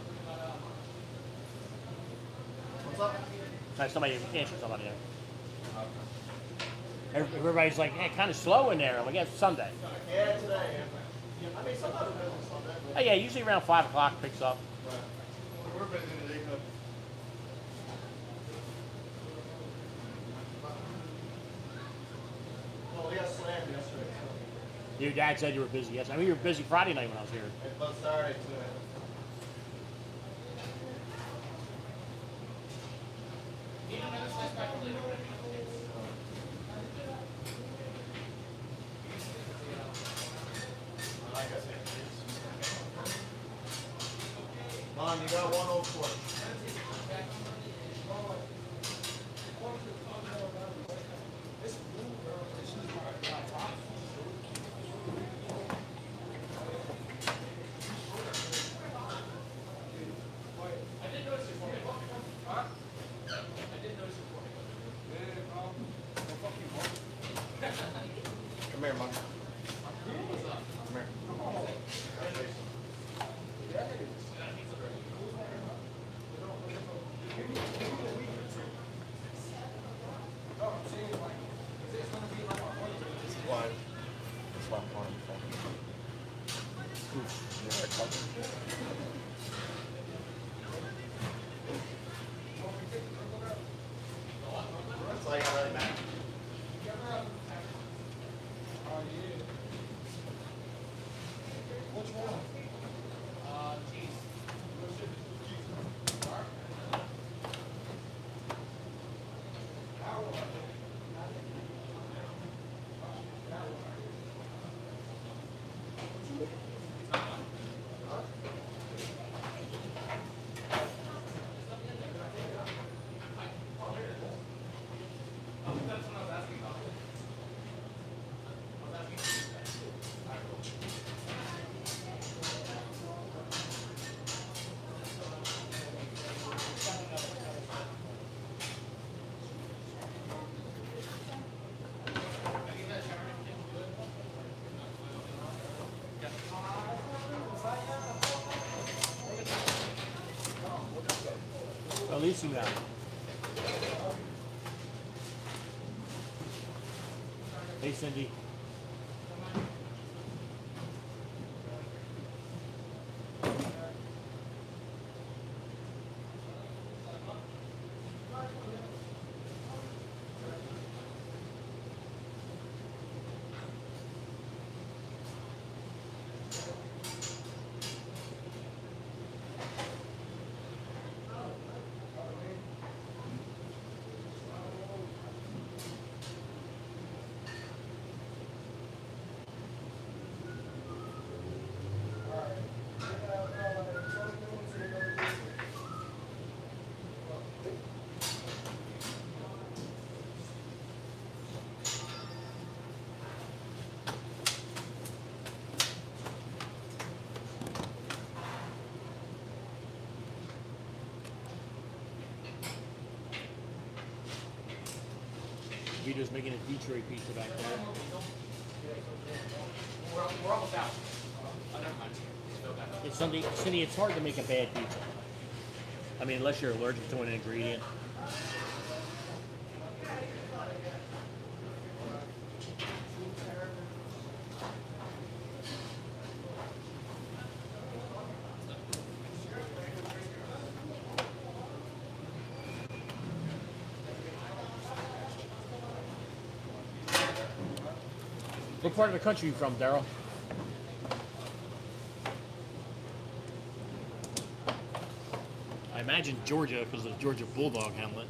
What's up? Nice, somebody answered somebody there. Everybody's like, hey, kind of slow in there. I'm like, yeah, it's Sunday. Yeah, today. I mean, sometimes we're busy Sunday. Oh, yeah, usually around 5 o'clock picks up. Right. We're busy today, but... Well, we got slammed yesterday, so... Your dad said you were busy. Yes, I mean you were busy Friday night when I was here. But Saturday, too. Mom, you got 104. Come here, Mom. Come here. Bellissimo. Hey, Cindy. Vito's making a Detroit pizza back there. We're almost out. Oh, never mind. Still got it. It's something, Cindy, it's hard to make a bad pizza. I mean, unless you're allergic to an ingredient. What part of the country are you from, Daryl? I imagine Georgia because of the Georgia Bulldog helmet.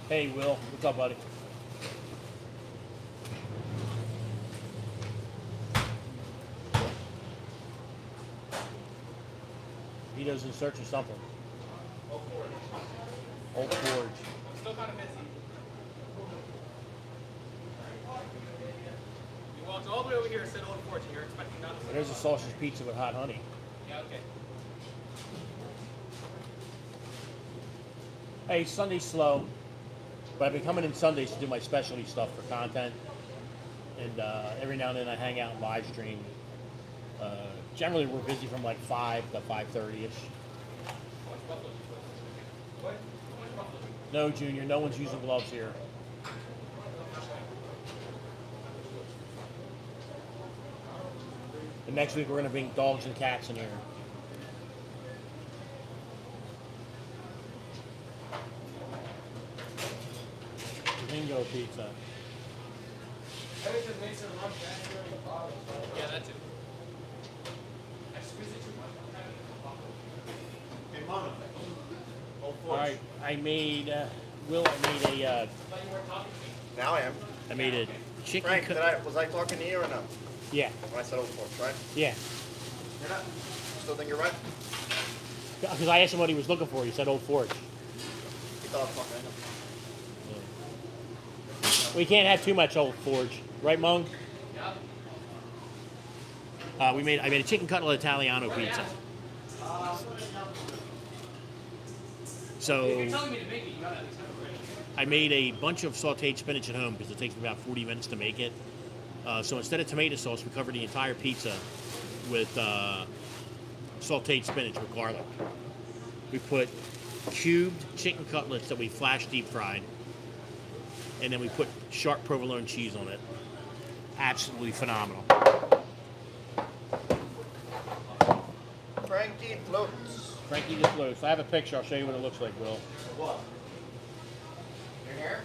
Hey, Will. What's up, buddy? Vito's in search of something. Old Forge. I'm still kind of busy. You walked all the way over here and said Old Fortune. You're expecting nothing. There's a sausage pizza with hot honey. Yeah, okay. Hey, Sunday's slow, but I've been coming in Sundays to do my specialty stuff for content, and every now and then I hang out and live stream. Generally, we're busy from like 5 to 5:30ish. No, Junior, no one's using gloves here. And next week we're going to bring dogs and cats in here. Bingo pizza. Yeah, that's it. I squeezed it too much. Hey, Mama. All right, I made Will. I made a. Now I am. I made a chicken. Frank, was I talking to you or no? Yeah, When I said Old Forge, right? yeah. You're not. Still think you're right? Because I asked him what he was looking for. He said Old Forge. You thought I was talking to him. We can't have too much Old Forge, right, Mung? I made a chicken cutlet Italiano pizza. So If you're telling me to make it, you gotta at least have it ready. I made a bunch of sauteed spinach at home because it takes me about 40 minutes to make it. So instead of tomato sauce, we covered the entire pizza with sauteed spinach with garlic. We put cubed chicken cutlets that we flash deep fried, and then we put sharp provolone cheese on it. Absolutely phenomenal. Frankie floats. Frankie gets loose. I have a picture. I'll show you what it looks like, Will. What? Your hair?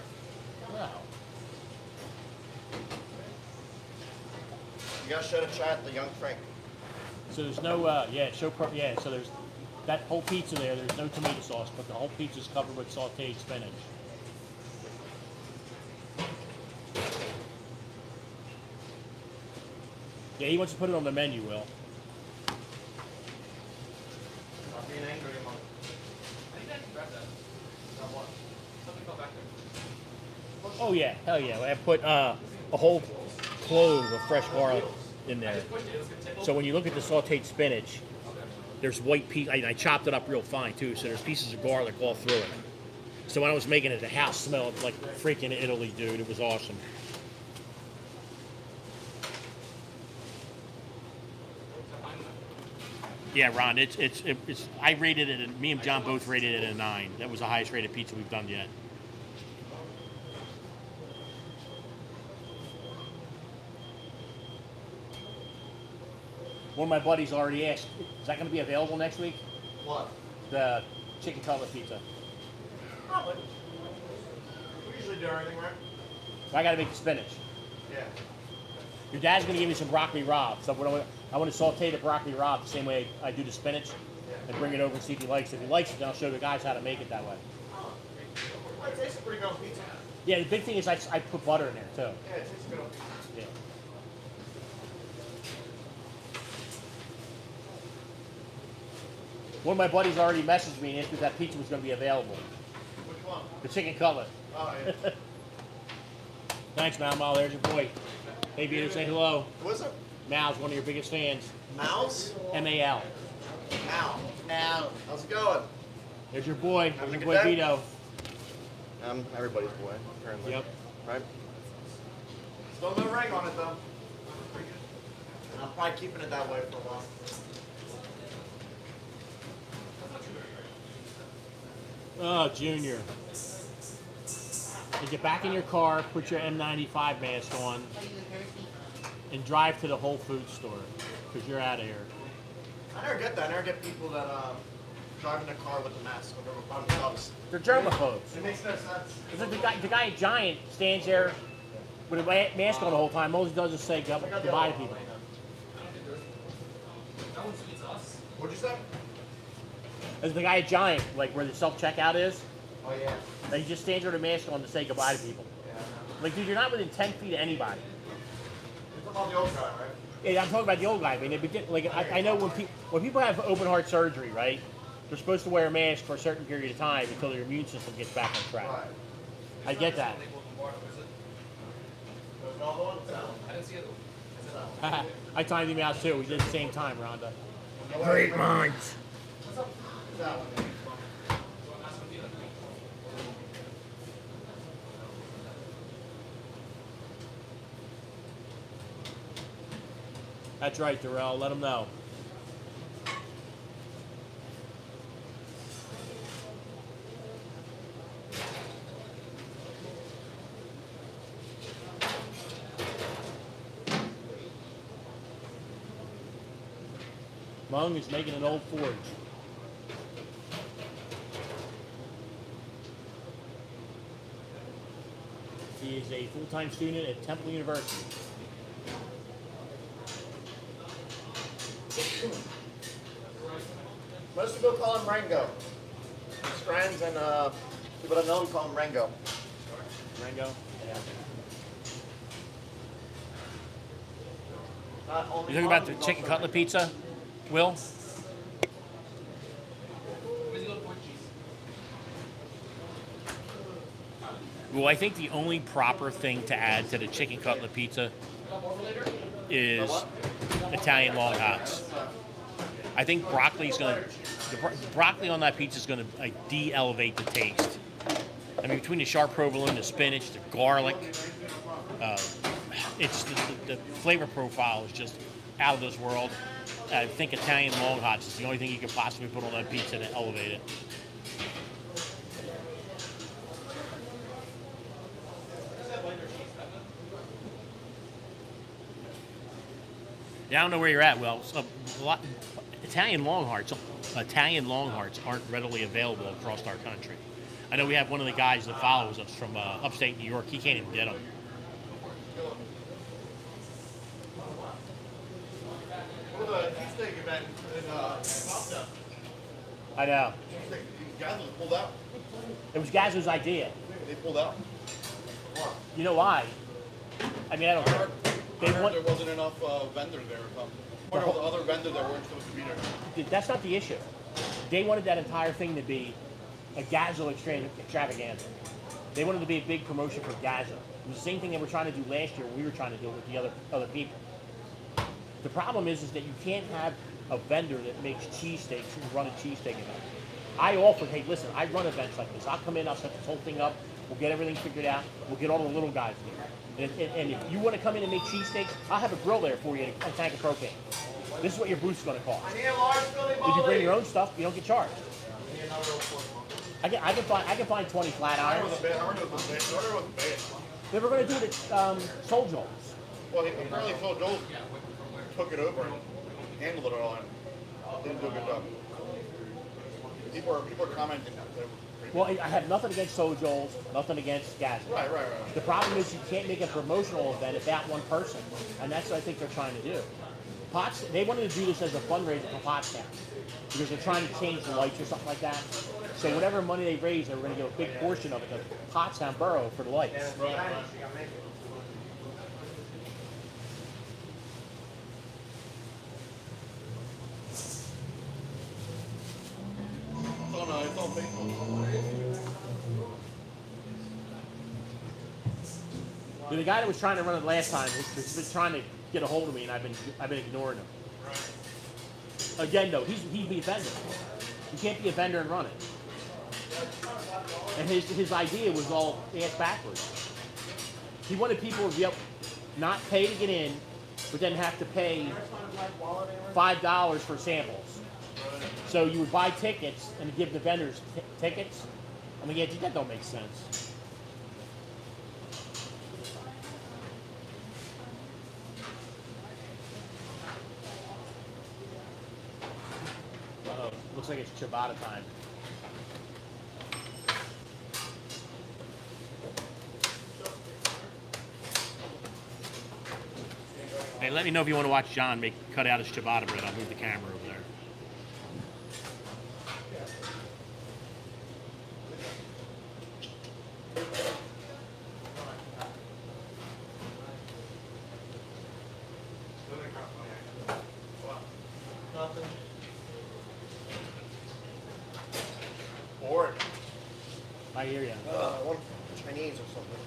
Wow. You gotta show the chat the young Frank. So there's no, so there's that whole pizza there. There's no tomato sauce, but the whole pizza's covered with sauteed spinach. Yeah, he wants to put it on the menu, Will. Not being angry anymore. I think I can grab that. Not what? Something fell back there. Oh yeah, hell yeah. I put a whole clove of fresh garlic in there. Pushed it. It was gonna tip So when you look at the sauteed spinach, there's white piece. I chopped it up real fine too, so there's pieces of garlic all through it. So when I was making it, the house smelled like freaking Italy, dude. It was awesome. Yeah, Ron, it's I rated it, and me and John both rated it a 9. That was the highest rated pizza we've done yet. One of my buddies already asked, is that going to be available next week? What? The chicken cutlet pizza. Probably. We usually do everything, right? I got to make the spinach. Yeah. Your dad's going to give me some broccoli rabe, so I want to saute the broccoli rabe the same way I do the spinach, and bring it over and see if he likes it. If he likes it, then I'll show the guys how to make it that way. It tastes pretty good on pizza. Yeah, the big thing is I put butter in there too. Yeah, it tastes good on pizza. Yeah. One of my buddies already messaged me and asked if that pizza was going to be available. Which one? The chicken cutlet. Oh, yeah. Thanks, Mal. There's your boy. Hey, Vito, say hello. Who is it? Mal's one of your biggest fans. Mouse? M-A-L. Mal. Mal. How's it going? There's your boy. Having There's a your good boy day? Vito. I'm everybody's boy, apparently. Yep. Right? Still no ring on it, though. And I'm probably keeping it that way for a while. Oh, Junior. You get back in your car, put your N95 mask on, and drive to the Whole Foods store, because you're out of here. I never get that. I never get people that drive in their car with the mask on themselves. They're germaphobes. It makes no sense. It's like the guy at Giant stands there with a mask on the whole time. All he does is say goodbye to people. What'd you say? There's the guy at Giant, like where the self-checkout is. Oh, yeah. Like he just stands there with a mask on to say goodbye to people. Yeah, I know. Like, dude, you're not within 10 feet of anybody. You're talking about the old guy, right? Yeah, I'm talking about the old guy. I mean, I know when people have open heart surgery, right? They're supposed to wear a mask for a certain period of time until their immune system gets back on track. Right. I get that. There's another one? I didn't see it. I timed him out too. We did the same time, Rhonda. Great minds. What's up? That one. That's right, Darrell. Let him know. Mung is making an old forge. He is a full-time student at Temple University. Most people call him Rango. His friends and people that know him call him Rango. Rango? Yeah. Not only You talking about the chicken cutlet pizza, Will? Well, I think the only proper thing to add to the chicken cutlet pizza is Italian long hots. I think broccoli's gonna, the broccoli on that pizza is gonna de-elevate the taste. I mean, between the sharp provolone, the spinach, the garlic, it's the flavor profile is just out of this world. I think Italian long hots is the only thing you could possibly put on that pizza to elevate it. Yeah, I don't know where you're at, Will. So Italian long hearts aren't readily available across our country. I know we have one of the guys that follows us from upstate New York. He can't even get them. What was the cheesesteak event in Poptown? I know. You guys was pulled out. It was Gazzo's idea. They pulled out. Why? You know why? I mean, I don't I care. heard, They there want, wasn't enough vendors there or something. Or there was other vendors that weren't supposed to be there. that's not the issue. They wanted that entire thing to be a Gazzo extravaganza. They wanted to be a big promotion for Gazzo. It was the same thing they were trying to do last year when we were trying to do it with the other people. The problem is that you can't have a vendor that makes cheesesteaks and run a cheesesteak event. I offered, hey, listen, I run events like this. I'll come in, I'll set this whole thing up, we'll get everything figured out, we'll get all the little guys there. And if you want to come in and make cheesesteaks, I'll have a grill there for you and a tank of propane. This is what your booth's going to cost. I need a large Philly If you bring your own stuff, you don't get charged. I can find 20 flat I irons. was a bad. They were going to do it at Soul Joel's. Well, apparently Phil Joel took it over and handled it all and didn't do a good job. People are commenting that they were pretty Well, I have nothing against Soul Joel's, nothing against Gazzo. Right. The problem is you can't make a promotional event about one person, and that's what I think they're trying to do. They wanted to do this as a fundraiser for Pottstown because they're trying to change the lights or something like that. So whatever money they raise, they were going to give a big portion of it to Pottstown Borough for the lights. It's on Facebook. The guy that was trying to run it last time has been trying to get a hold of me, and I've been ignoring him. Again, though, he's be a vendor. You can't be a vendor and run it. And his idea was all ass backwards. He wanted people to be able not pay to get in, but then have to pay $5 for samples. So you would buy tickets and give the vendors tickets. I mean, yeah, that don't make sense. Uh-oh, looks like it's ciabatta time. Hey, let me know if you want to watch John cut out his ciabatta bread. I'll move the camera over there. Bored. I hear you. I want Chinese or something.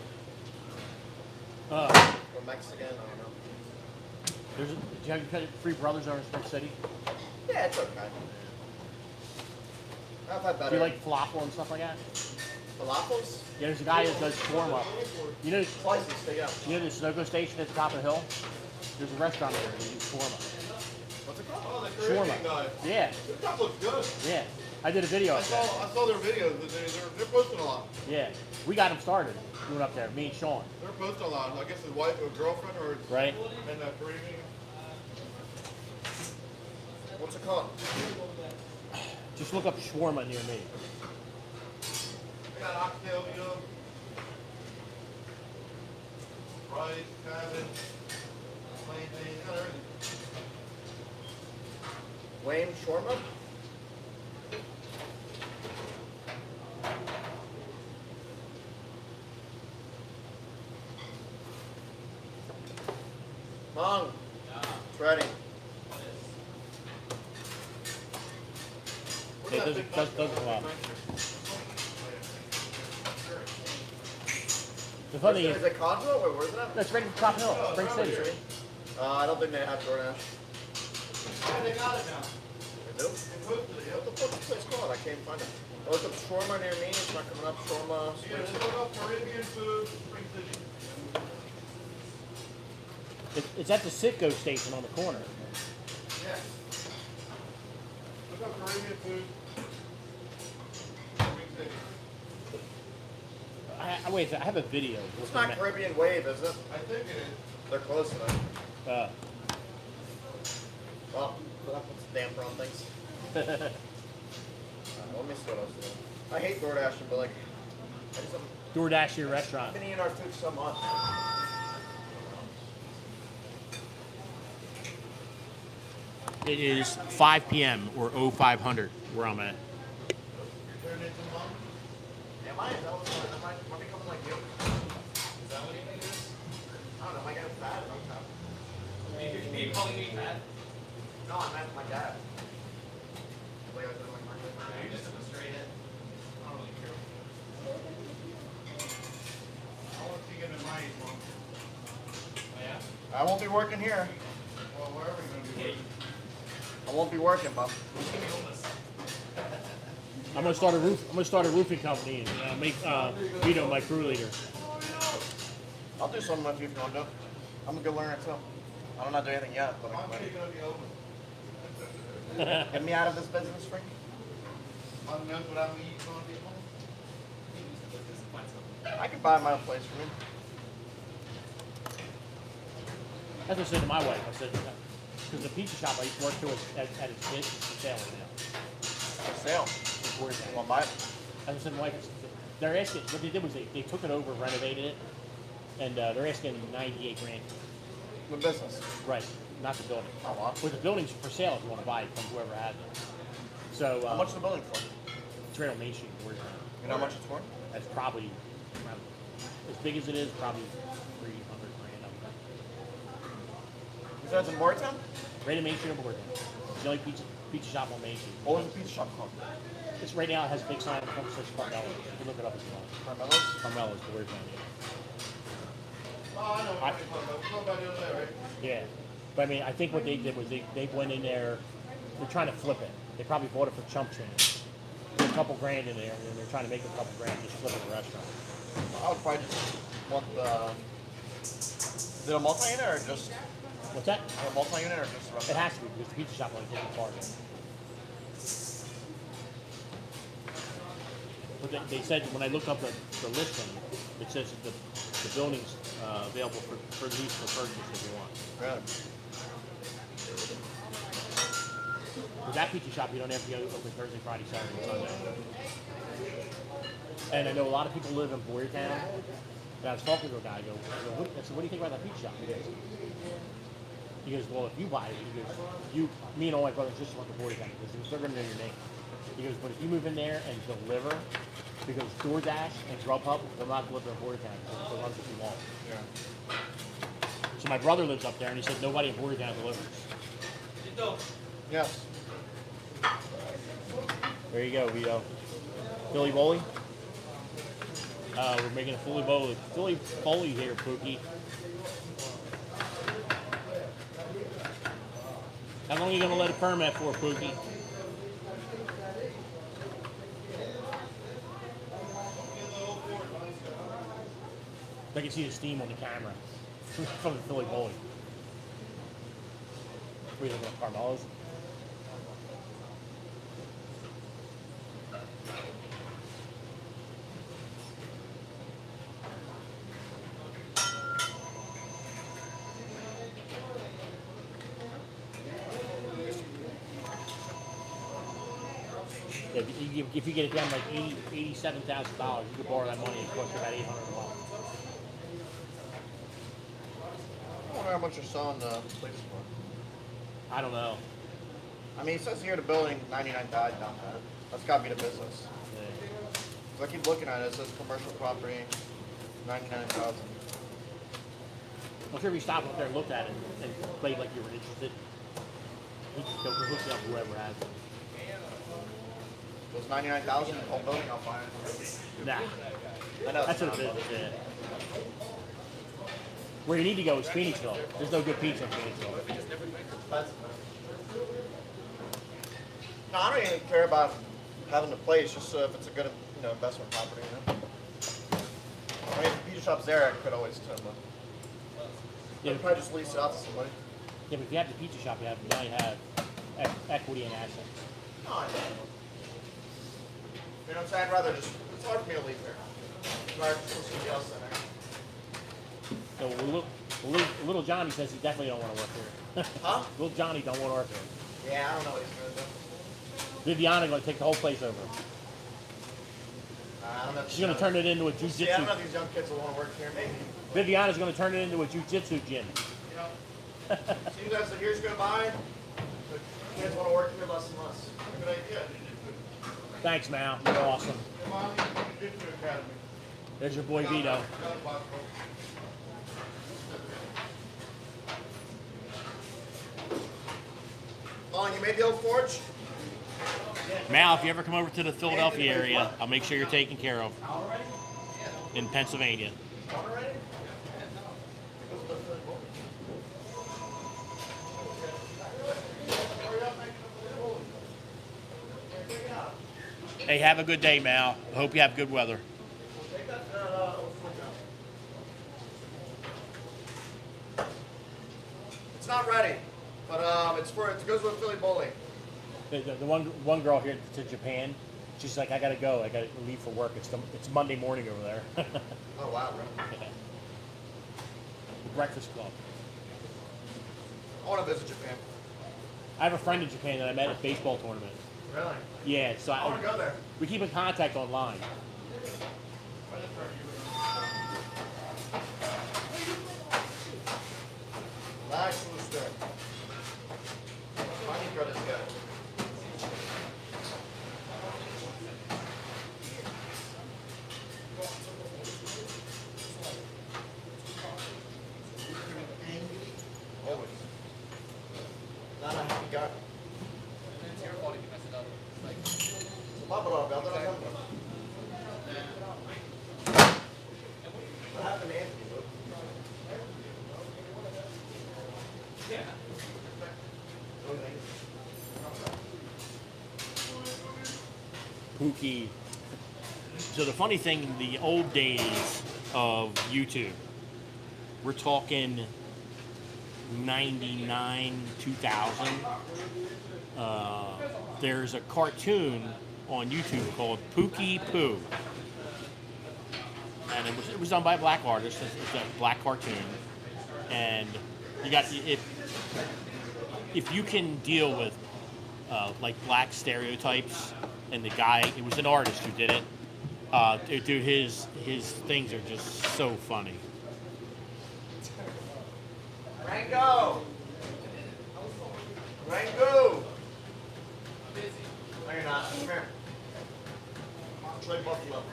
Or Mexican, I don't know. Do you have Three Brothers over in Spring City? Yeah, it's okay. I've had better. Do you like falafel and stuff like that? falafels? Yeah, there's a guy that does shawarma. You know, Slices, stay out. you know the Sunoco station at the top of the hill? There's a restaurant there that does shawarma. What's it called? Oh, the Shawarma. Caribbean guy. Yeah, This stuff looks good. yeah. I did a video I of that. saw their videos. They're posting a lot. Yeah, we got him started doing up there. Me and Sean, They're posting a lot. I guess his wife or girlfriend or his right? in the Caribbean. What's it called? Just look up shawarma near me. They got oxtail meal, rice, cabbage, plantain, got everything. Wayne shawarma? Mong. It's ready. Yeah, it doesn't come out. The funny Is is, it Convo or where's that? that's right at the top of the hill, Spring City. I don't think they have DoorDash. Yeah, they got it now. They do? They posted it. What the fuck is this place called? I can't find it. I looked up shawarma near me. It's not coming up. Shawarma. Yeah, they look up Caribbean food, Spring City. It's at the Citgo station on the corner. Yeah. Look up Caribbean food, Spring City. Wait, I have a video. It's not Caribbean Wave, is it? I think it is. They're close enough. Uh, Well, Put some damper on things. Let me see what else. I hate DoorDashing, but like, I just DoorDash to your restaurant. I've been eating our food so much. It is 5 p.m. or 0500 where I'm at. Turn into mom? Am I? Is that what's going on? Am I becoming like you? Is that what you think it is? I don't know. Am I getting fat? I'm fat. Are you calling me fat? No, I meant my dad. Like I said, like my dad. You're just a straight in. I don't really care. I want to get in my age, mom. Oh, yeah? I won't be working here. Well, wherever you're going to be working. I won't be working, Bob. I'm gonna start a roofing company and make Vito my crew leader. I'll do something with you if you want to. I'm a good learner too. I don't know how to do anything yet, but Mom's I'm ready. going to be open. Get me out of this business, Frank. Mom knows what I'm eating on people. I could buy my own place for me. That's what I said to my wife. I said, because the pizza shop I used to work to at its business for sale right now. For sale. It's worth it. Well, my As I said to my wife, they're asking, what they did was they took it over, renovated it, and they're asking 98 grand. the business. Right, not the building. Oh, wow. But the building's for sale if you want to buy it from whoever has it. So How much is the building for? it's right on Main Street. Where You know how much it's for? that's probably around, as big as it is, probably 300 grand. You said it's in Morristown? Right in Main Street, over there. It's the only pizza shop on Main Street. What was the pizza shop called? It's right now. It has a big sign in front that says Carmelo. You can look it up if you want. Carmelo's? Carmelo's the word down here. Oh, I know what you're talking about. We're talking about the other day, right? Yeah, but I mean, I think what they did was they went in there. They're trying to flip it. They probably bought it for chump change. Put a couple grand in there, and then they're trying to make a couple grand just flip it a restaurant. I would probably just want the. Is it a multi-unit or just What's that? a multi-unit or just a It restaurant? has to be because the pizza shop only takes a part of it. But they said when I looked up the listing, it says that the building's available for lease for purchase if you want. Really? With that pizza shop, you don't have to go open Thursday, Friday, Saturday, and Sunday. And I know a lot of people live in Boyertown. And I was talking to a guy. I said, what do you think about that pizza shop? He goes, well, if you buy it, he goes, me and all my brothers just went to Boyertown because they're going to know your name. He goes, but if you move in there and deliver, because DoorDash and Grubhub will not deliver in Boyertown. They'll run what you want. Yeah. So my brother lives up there, and he said nobody in Boyertown delivers. Yes. There you go, Vito. Philly Bowley. We're making a Philly Bowley. Philly Bowley here, Pookie. How long are you going to let it ferment for, Pookie? I can see the steam on the camera from the Philly Bowley. What are you looking at, Carmelo's? If you get it down like $87,000, you could borrow that money and it costs you about $800 a month. I wonder how much you're selling the place for. I don't know. I mean, it says here the building 99 died down there. That's gotta be the business. Yeah. So I keep looking at it. It says commercial property, 99,000. I'm sure if you stop up there and look at it and play like you were interested, they'll hook you up whoever has it. If it was 99,000 in the whole building, I'll buy it. Nah, I know that's it's what it not, is. Yeah. Where you need to go is Phoenixville. There's no good pizza in Phoenixville. but- No, I don't even care about having the place, just if it's a good, investment property, I mean, if the pizza shop's there, I could always tell them. Yeah, I'd probably just lease it out to somebody. yeah, but if you have the pizza shop, you now have equity and assets. No, I know. You know what I'm saying? I'd rather just, it's hard for me to leave here. I'd rather just put somebody else in there. So little Johnny says he definitely don't want to work here. Huh? Little Johnny don't want to work here. Yeah, I don't know what he's gonna do. Viviana gonna take the whole place over. I don't know. She's gonna turn it into a See, I don't jujitsu. know if these young kids will want to work here. Maybe. Viviana's gonna turn it into a jujitsu gym. You know, seems as the years go by, the kids want to work here less and less. Good idea. Thanks, Mal. You're awesome. Come on, Jiu-Jitsu Academy. There's your boy Vito. Got it, Bosco. Long, you made the old forge? Mal, if you ever come over to the Philadelphia area, I'll make sure you're taken care of. In Pennsylvania. Hey, have a good day, Mal. I hope you have good weather. It's not ready, but it goes with Philly bowling. The one girl here to Japan, she's like, I gotta go. I gotta leave for work. It's Monday morning over there. Oh wow, bro. The Breakfast Club. I want to visit Japan. I have a friend in Japan that I met at a baseball tournament. Really? Yeah, so I want to go there. we keep in contact online. Nice rooster. I need to go this guy. Always. Not a happy guy. It's your fault if you mess it up. It's like, Bubble up, What happened to Anthony, Luke? Pookie. So the funny thing, in the old days of YouTube, we're talking 99, 2000. There's a cartoon on YouTube called Pookie Poo. And it was done by a black artist. It's a black cartoon. And you got, if you can deal with like black stereotypes, and the guy, it was an artist who did it. Dude, his things are just so funny. Rango! Rango! No, you're not. Come here. Troy Buffalo.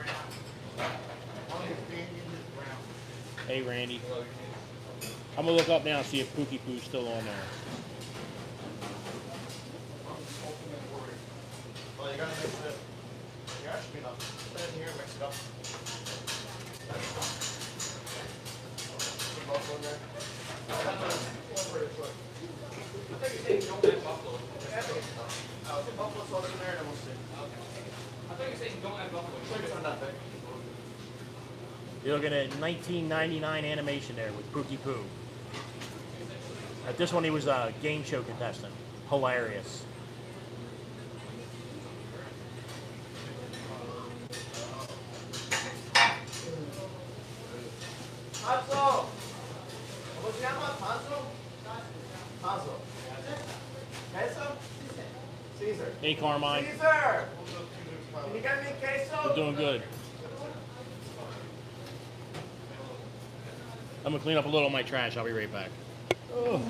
Hey, Randy. I'm gonna look up now and see if Pookie Poo's still on there. Well, you gotta mix it. You actually not. Put it in here and mix it up. Put buffalo in there. I thought you said you don't add buffalo. Put buffalo sauce in there and then we'll see. I thought you said you don't add buffalo. It's not that big. You're looking at 1999 animation there with Pookie Poo. At this one, he was a game show contestant. Hilarious. Pazzo! Come si chiama? Pazzo? Pazzo. Queso? Caesar. Hey, Carmine. Caesar! Can you get me queso? We're doing good. I'm gonna clean up a little of my trash. I'll be right back. Oh.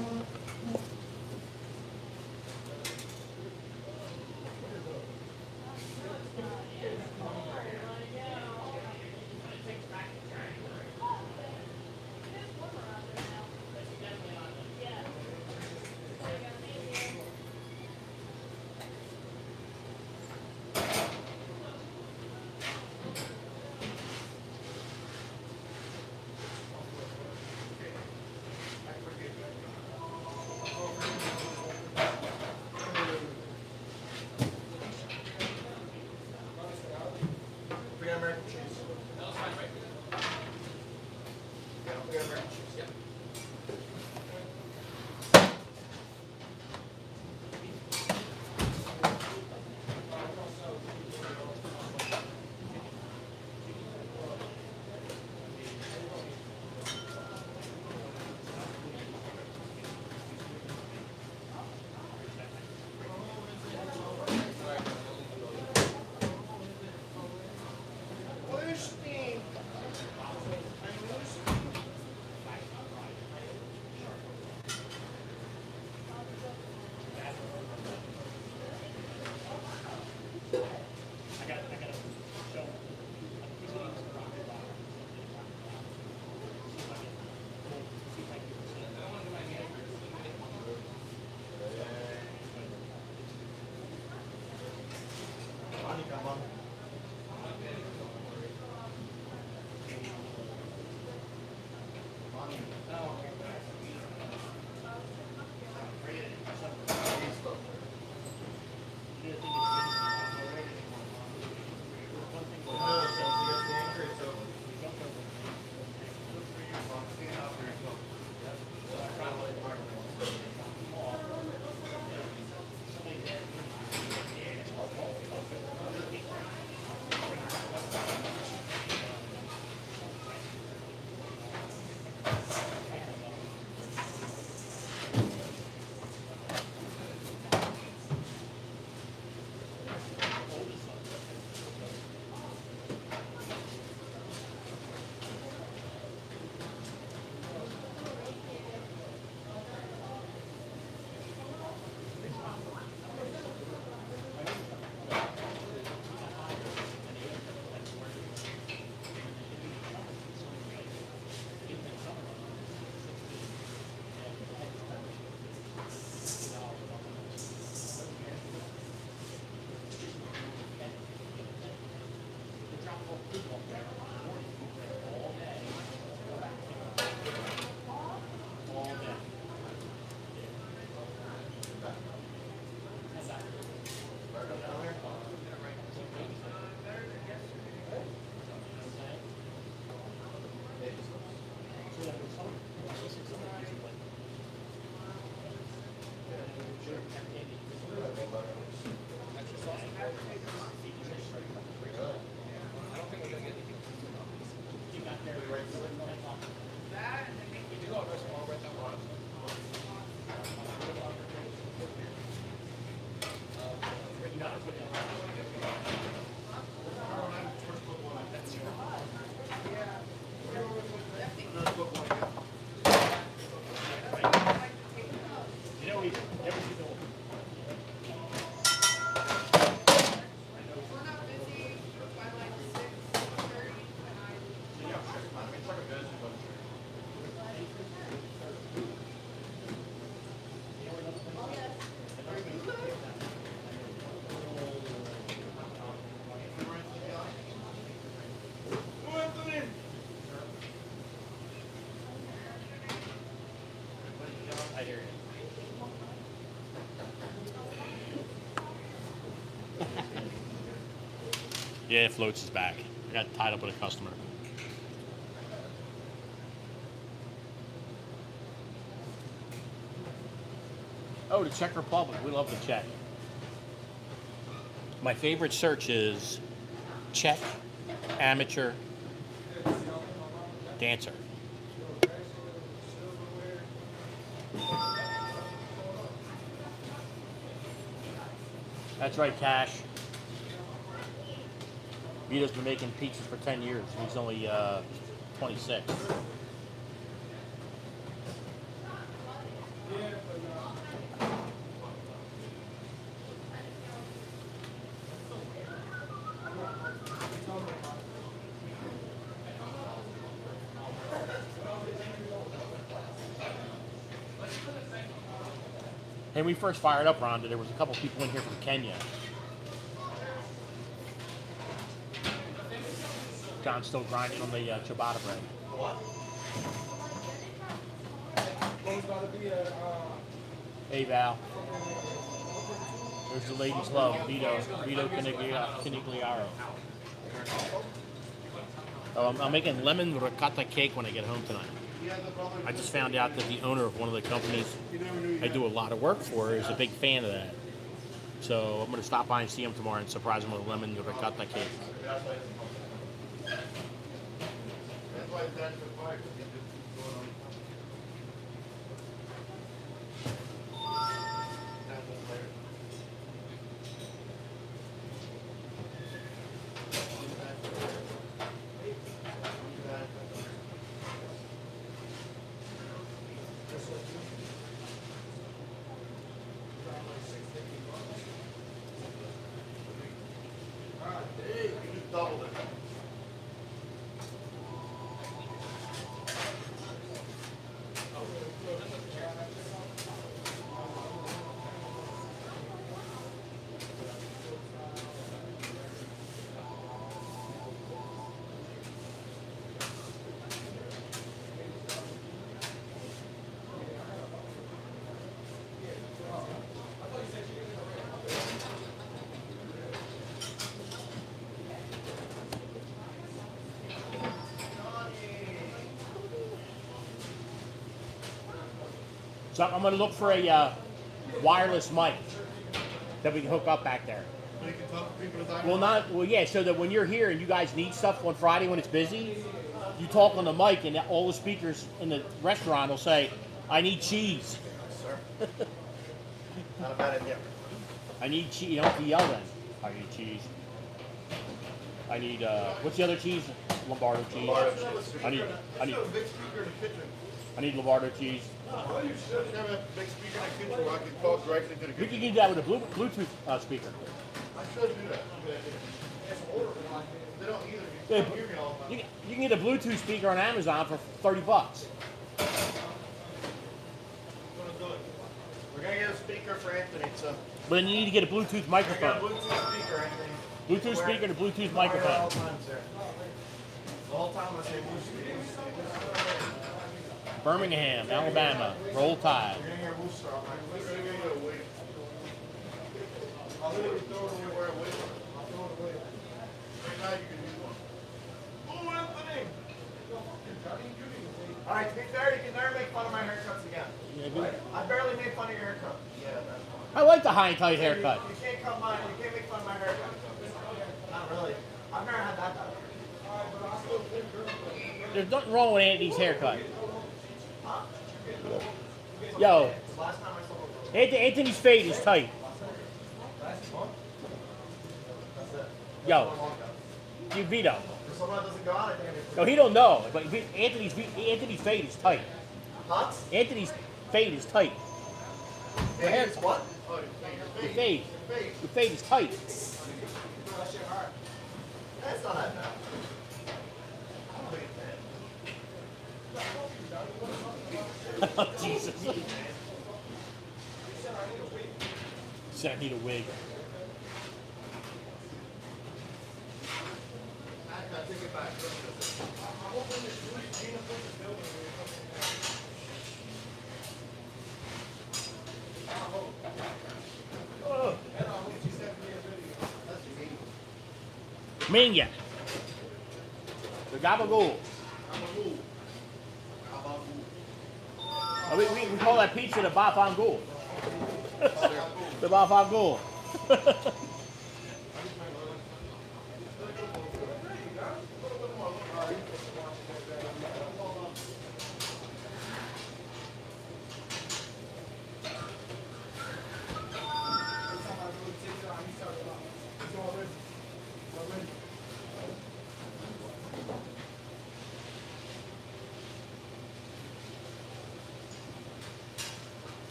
Yeah, Floats is back. I got tied up with a customer. Oh, the Czech Republic. We love the Czech. My favorite search is Czech amateur dancer. That's right, Cash. Vito's been making pizzas for 10 years. He's only 26. When we first fired up Rhonda, there was a couple people in here from Kenya. John's still grinding on the ciabatta bread. Hey Val. There's the ladies' love, Vito Canigliaro. Oh, I'm making lemon ricotta cake when I get home tonight. I just found out that the owner of one of the companies I do a lot of work for is a big fan of that. So I'm going to stop by and see him tomorrow and surprise him with a lemon ricotta cake. That's why it's that good fire, 'cause he just keeps going on. That's what's later. Hey, you just doubled it. So I'm going to look for a wireless mic that we can hook up back there. So you can talk to people as I Well, yeah, so that when you're here and you guys need stuff on Friday when it's busy, you talk on the mic and all the speakers in the restaurant will say, I need cheese. Sir. Not a bad idea. I need cheese. You don't have to yell then. I need cheese. I need, what's the other cheese? Lombardo cheese. Lombardo cheese. I need a big speaker in the kitchen. I need Lombardo cheese. Well, you should have a big speaker in the kitchen where I can talk directly to the We kitchen. can do that with a Bluetooth speaker. I should do that. They don't either. You Yeah, can't hear me all the time. You can get a Bluetooth speaker on Amazon for $30. I'm gonna do it. We're gonna get a speaker for Anthony, so. But then you need to get a Bluetooth I got a microphone. Bluetooth speaker, Anthony. Bluetooth speaker and a Bluetooth Wear it all microphone. the time, sir. The whole time I say Worcester. Birmingham, Alabama. Roll Tide. You're gonna hear Worcester all night. We're gonna get a wig. I'll literally throw it away where I wig. I'll throw it away. Right now you can use one. Oh, Anthony! Alright, to be fair, you can never make fun of my haircuts again. I barely made fun of your haircut. Yeah, that's fine. I like the high and tight haircut. You can't make fun of my haircut. Not really. I've never had that done. There's nothing wrong with Anthony's haircut. Yo, Last time I saw it. Anthony's fade is tight. Yo, you Vito. If someone doesn't go on it, they're gonna No, he don't know, but Anthony's fade is tight. Huh? Anthony's fade is tight. Yeah, it's what? Oh, Your fade, your fade is tight. That's not that bad. Oh, Jesus. Said I need a wig. I take it back. Minga. The gabagool. Oh, we call that pizza the bafangool. The bafangool.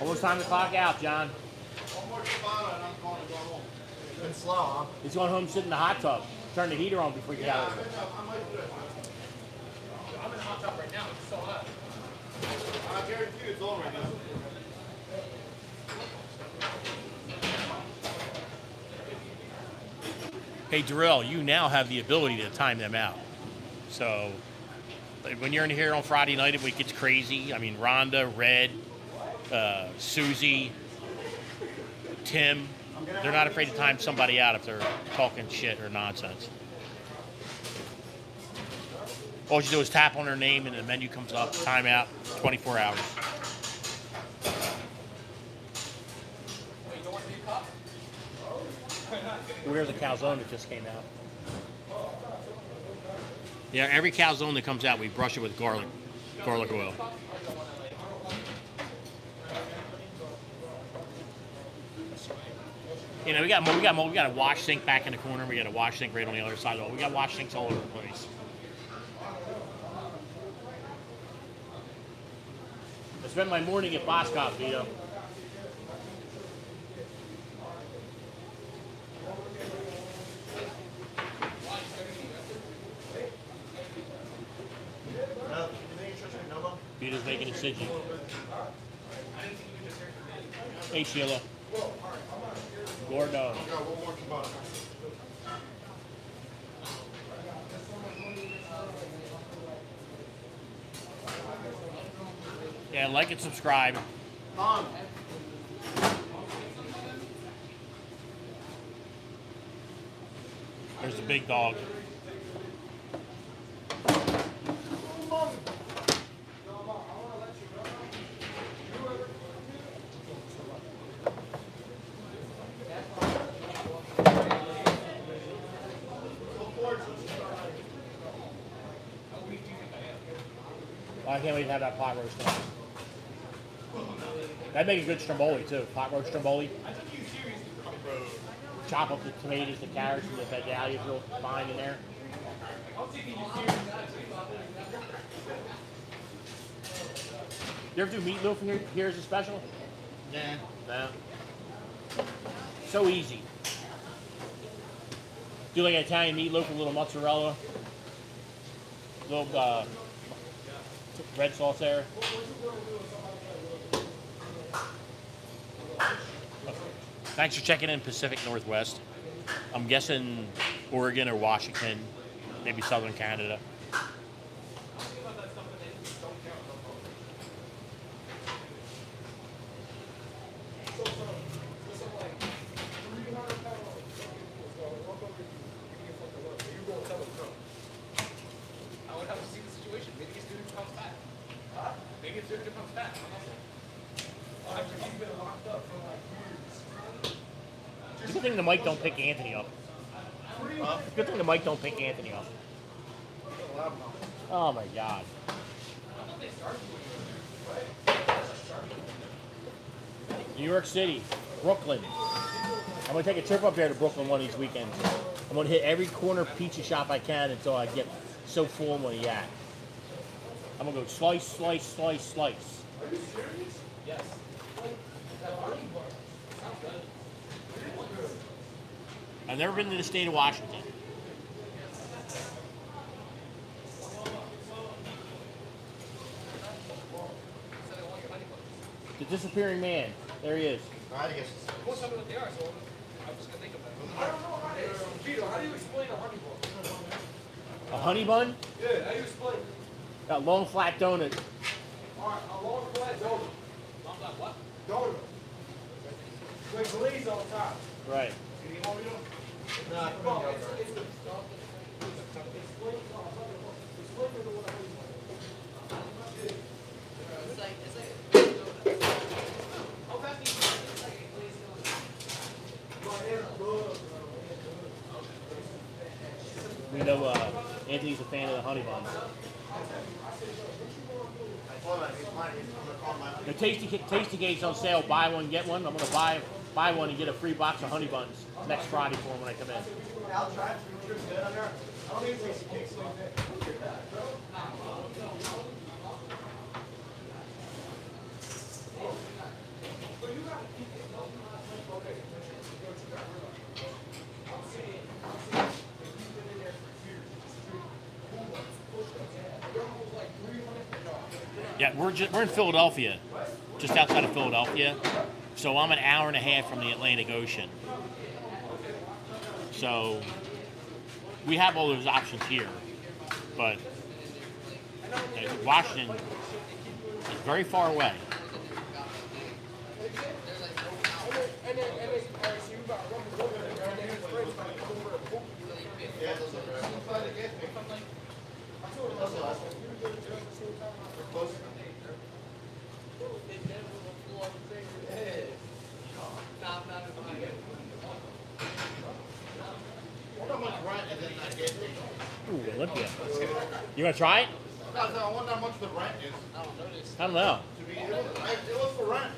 Almost time to clock out, John. One more spot and I'm going to go home. Been slow, huh? He's going home, sit in the hot tub. Turn the heater on before you get out of here. I might do it. I'm in the hot tub right now. It's so hot. I guarantee you it's on right now. Hey, Darrell, you now have the ability to time them out. So, like, when you're in here on Friday night, it gets crazy. I mean, Rhonda, Red, Susie, Tim, they're not afraid to time somebody out if they're talking shit or nonsense. All you do is tap on their name and the menu comes up, timeout, 24 hours. Wait, you don't want to be a cop? Where's the calzone that just came out? Yeah, every calzone that comes out, we brush it with garlic oil. You know, we got a wash sink back in the corner. We got a wash sink right on the other side. We got wash sinks all over the place. I spent my morning at Boscov, Vito. Vito's making a sidgy. Hey, Sheila. Gordo. I got one more spot. Yeah, like and subscribe. On. There's the big dog. I can't wait to have that pot roast on. That'd make a good stromboli too. Pot roast stromboli. Chop up the tomatoes, the carrots, and the Vidalia real fine in there. You ever do meatloaf here as a special? Nah. No. So easy. Do like an Italian meatloaf with a little mozzarella, little red sauce there. Thanks for checking in Pacific Northwest. I'm guessing Oregon or Washington, maybe Southern Canada. I would have to see the situation. Maybe his student comes back. Maybe his student comes back. After he's been locked up for like years. Good thing the mic don't pick Anthony up. Good thing the mic don't pick Anthony up. Oh my God. New York City, Brooklyn. I'm gonna take a trip up there to Brooklyn one of these weekends. I'm gonna hit every corner pizza shop I can until I get so full I'm gonna yak. I'm gonna go slice, slice, slice, slice. Are you serious? Yes. I've never been to the state of Washington. The disappearing man. There he is. Alright, I guess. You won't tell me what they are, so I'm just gonna think of them. I don't know how they A honey bun? Yeah, how you explain? Got long flat donut. Alright, a long flat donut. Long flat what? Donut. With glaze on top. Right. Nah, No, it's the We know Anthony's a fan of the honey buns. The Tasty Gate's on sale. Buy one, get one. I'm gonna buy one and get a free box of honey buns next Friday for him when I come in. I'll try it. It's good on there. I don't need tasty cakes. Yeah, we're in Philadelphia, just outside of Philadelphia. So I'm an hour and a half from the Atlantic Ocean. So we have all those options here, but Washington is very far away. Ooh, Olympia. You want to try it? I wonder how much the rent is. I don't know. It was for rent.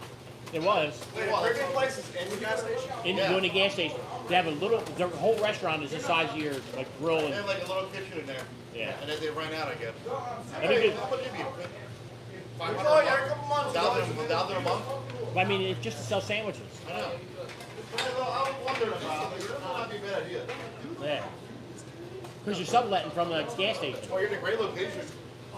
It was. Wait, burger place is in the gas station? Doing the gas station. They have a little. The whole restaurant is the size of your like grill They and. have like a little kitchen in there. Yeah. And then they rent out, I guess. I think it- How much give you? Oh, yeah, a couple months ago. $1,000 a month? I mean, it's just to sell sandwiches. I know. I was wondering about it. It might not be a bad idea. Yeah. Because you're subletting from the gas station, Oh, you're in a great location.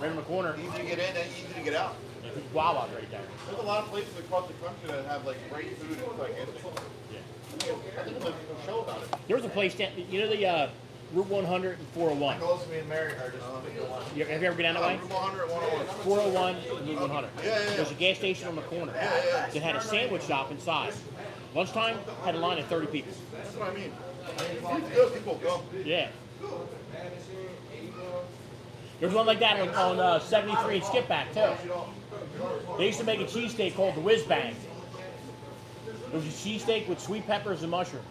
right in the corner. Easy to get in and easy to get out. Yeah, Wawa right there. There's a lot of places across the country that have like great food and like Yeah. I think there's a show about it. There was a place that you know the Route 100 and 401. Goes to me and Mary are just on the one. Have you ever been down that way? Route 100, 101. 401 and Route 100. Yeah, yeah, yeah. There's a gas station on the corner that had a sandwich shop inside. Lunchtime had a line of 30 people. That's what I mean. It's good, people go. Yeah. There's one like that on 73 and Skipback too. They used to make a cheesesteak called the Whiz Bang. It was a cheesesteak with sweet peppers and mushrooms.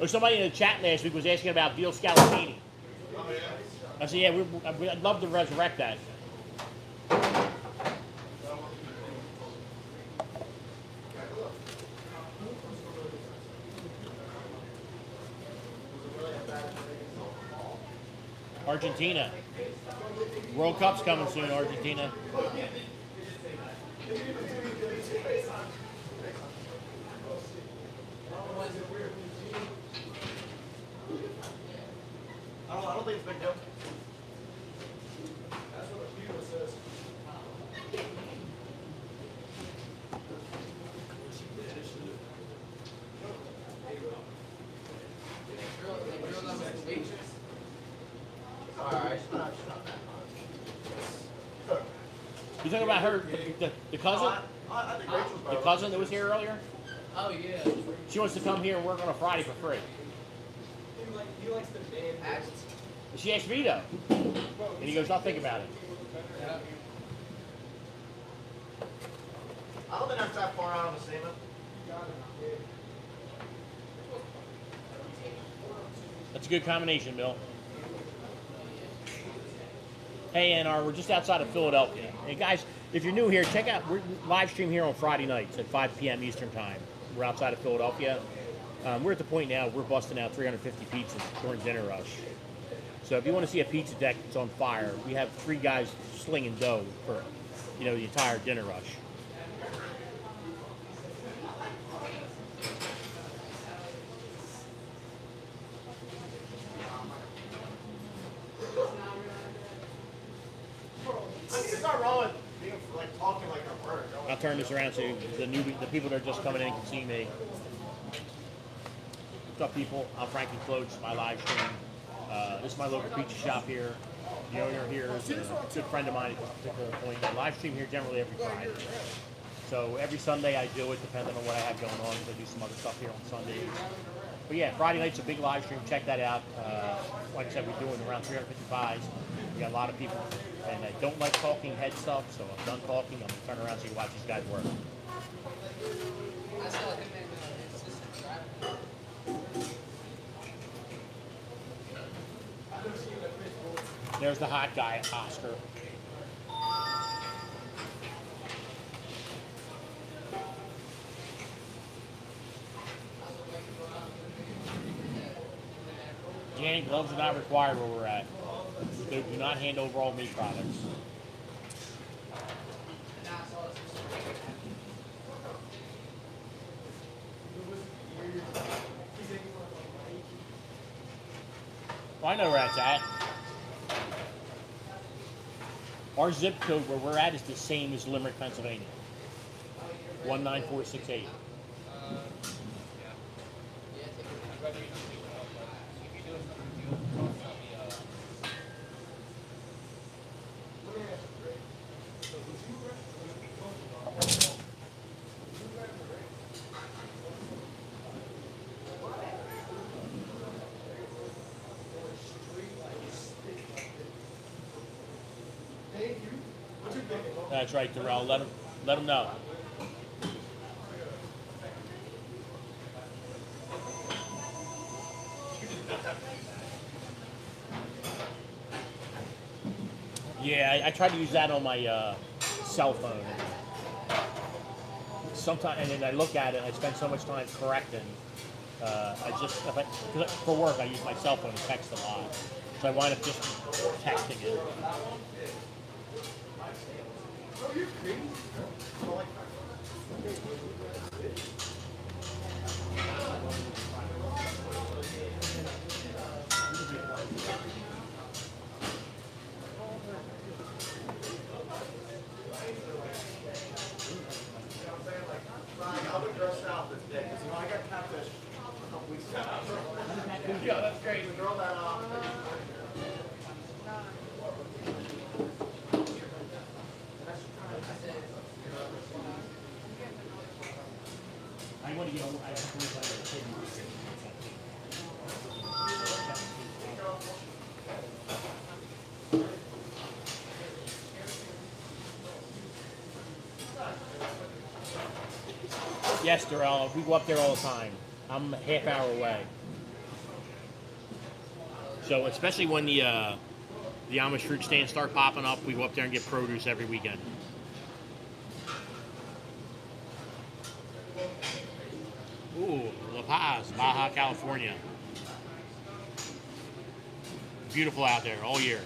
Or somebody in the chat last week was asking about veal scallopini. I said, yeah, I'd love to resurrect that. Argentina. World Cup's coming soon, Argentina. I don't think it's a big deal. You talking about her, the cousin? I think Rachel's The better. cousin that was here earlier? Oh yeah. She wants to come here and work on a Friday for free. He likes the band. She asked Vito. And he goes, I'll think about it. I don't think that's that far out of the semen. That's a good combination, Bill. Hey, NR, we're just outside of Philadelphia. Hey, guys, if you're new here, check out, we're live stream here on Friday nights at 5 p.m. Eastern Time. We're outside of Philadelphia. We're at the point now we're busting out 350 pizzas during dinner rush. So if you want to see a pizza deck that's on fire, we have 3 guys slinging dough for, the entire dinner rush. It's not wrong with being like talking like a bird. I'll turn this around so the people that are just coming in can see me. What's up, people? I'm Frankie Floats, my live stream. This is my local pizza shop here. The owner here is a good friend of mine at this particular point. I live stream here generally every Friday. So every Sunday I do it, depending on what I have going on. I do some other stuff here on Sundays. But yeah, Friday night's a big live stream. Check that out. Like I said, we're doing around 350 pies. We got a lot of people, and I don't like talking head stuff, so I'm done talking. I'm gonna turn around so you watch these guys work. I saw him and his sister driving. There's the hot guy, Oscar. Danny, gloves are not required where we're at. They do not hand over all meat products. Well, I know where that's at. Our zip code where we're at is the same as Limerick, Pennsylvania. 19468. That's right, Darrell. Let him know. Yeah, I try to use that on my cell phone. Sometimes, and then I look at it, and I spend so much time correcting. For work, I use my cell phone to text a lot, so I wind up just texting it. I'll be dressed out this day because I got catfish a couple weeks ago. Yeah, that's great. The girl that I want to get over. Yes, Darrell. We go up there all the time. I'm a half hour away. So especially when the Amish fruit stands start popping up, we go up there and get produce every weekend. Ooh, La Paz, Baja California. Beautiful out there all year.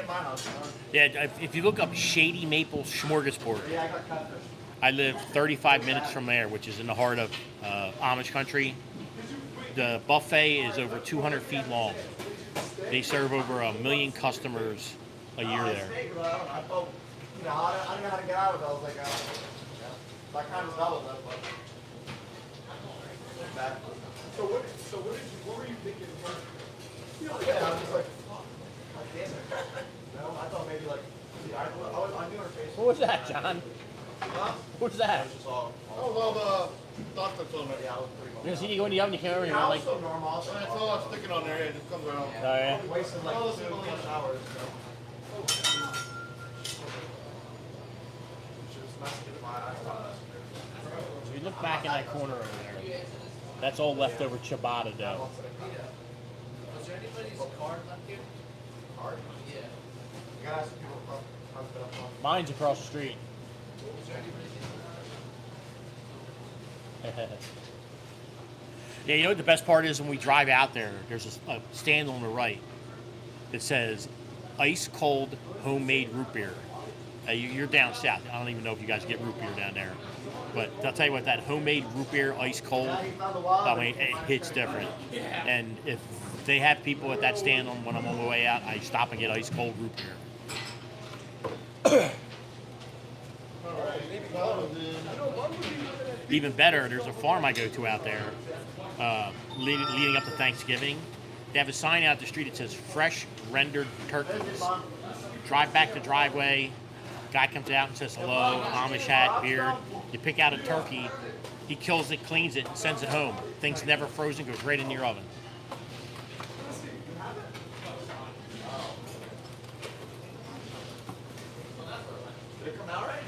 in my house, Yeah, if you look up Shady Maple Smorgasbord, yeah, I got catfish. I live 35 minutes from there, which is in the heart of Amish country. The buffet is over 200 feet long. They serve over 1 million customers a year there. I felt, I didn't know how to get out of it. I was like, I kind of dealt with it, but. Bad. What were you thinking? Yeah, I was just like, God damn it. I thought maybe like, I knew her face. What was that, John? Huh? What was that? Oh, well, the doctor told me. Yeah, I was pretty much. You know, see, you go in the oven, you can't Yeah, I like. was so normal. So it's all sticking on there, it just comes around. Oh yeah. I wasted like 2+ hours. So. Just messing with my eyes. So you look back in that corner over there. That's all leftover ciabatta dough. Was there anybody's card left here? Hard. Yeah. You gotta ask people how it's been up on. Mine's across the street. Was there anybody's? Yeah, you know what the best part is when we drive out there, there's a stand on the right that says ice cold homemade root beer. You're down south. I don't even know if you guys get root beer down there. But I'll tell you what, that homemade root beer ice cold, I mean, it hits different. And if they have people at that stand when I'm on my way out, I stop and get ice cold root beer. Even better, there's a farm I go to out there, leading up to Thanksgiving. They have a sign out the street that says "Fresh rendered turkeys." Drive back the driveway. Guy comes out and says hello, Amish hat, beard. You pick out a turkey. He kills it, cleans it, and sends it home. Thing's never frozen, goes right in your oven. Did it come out right?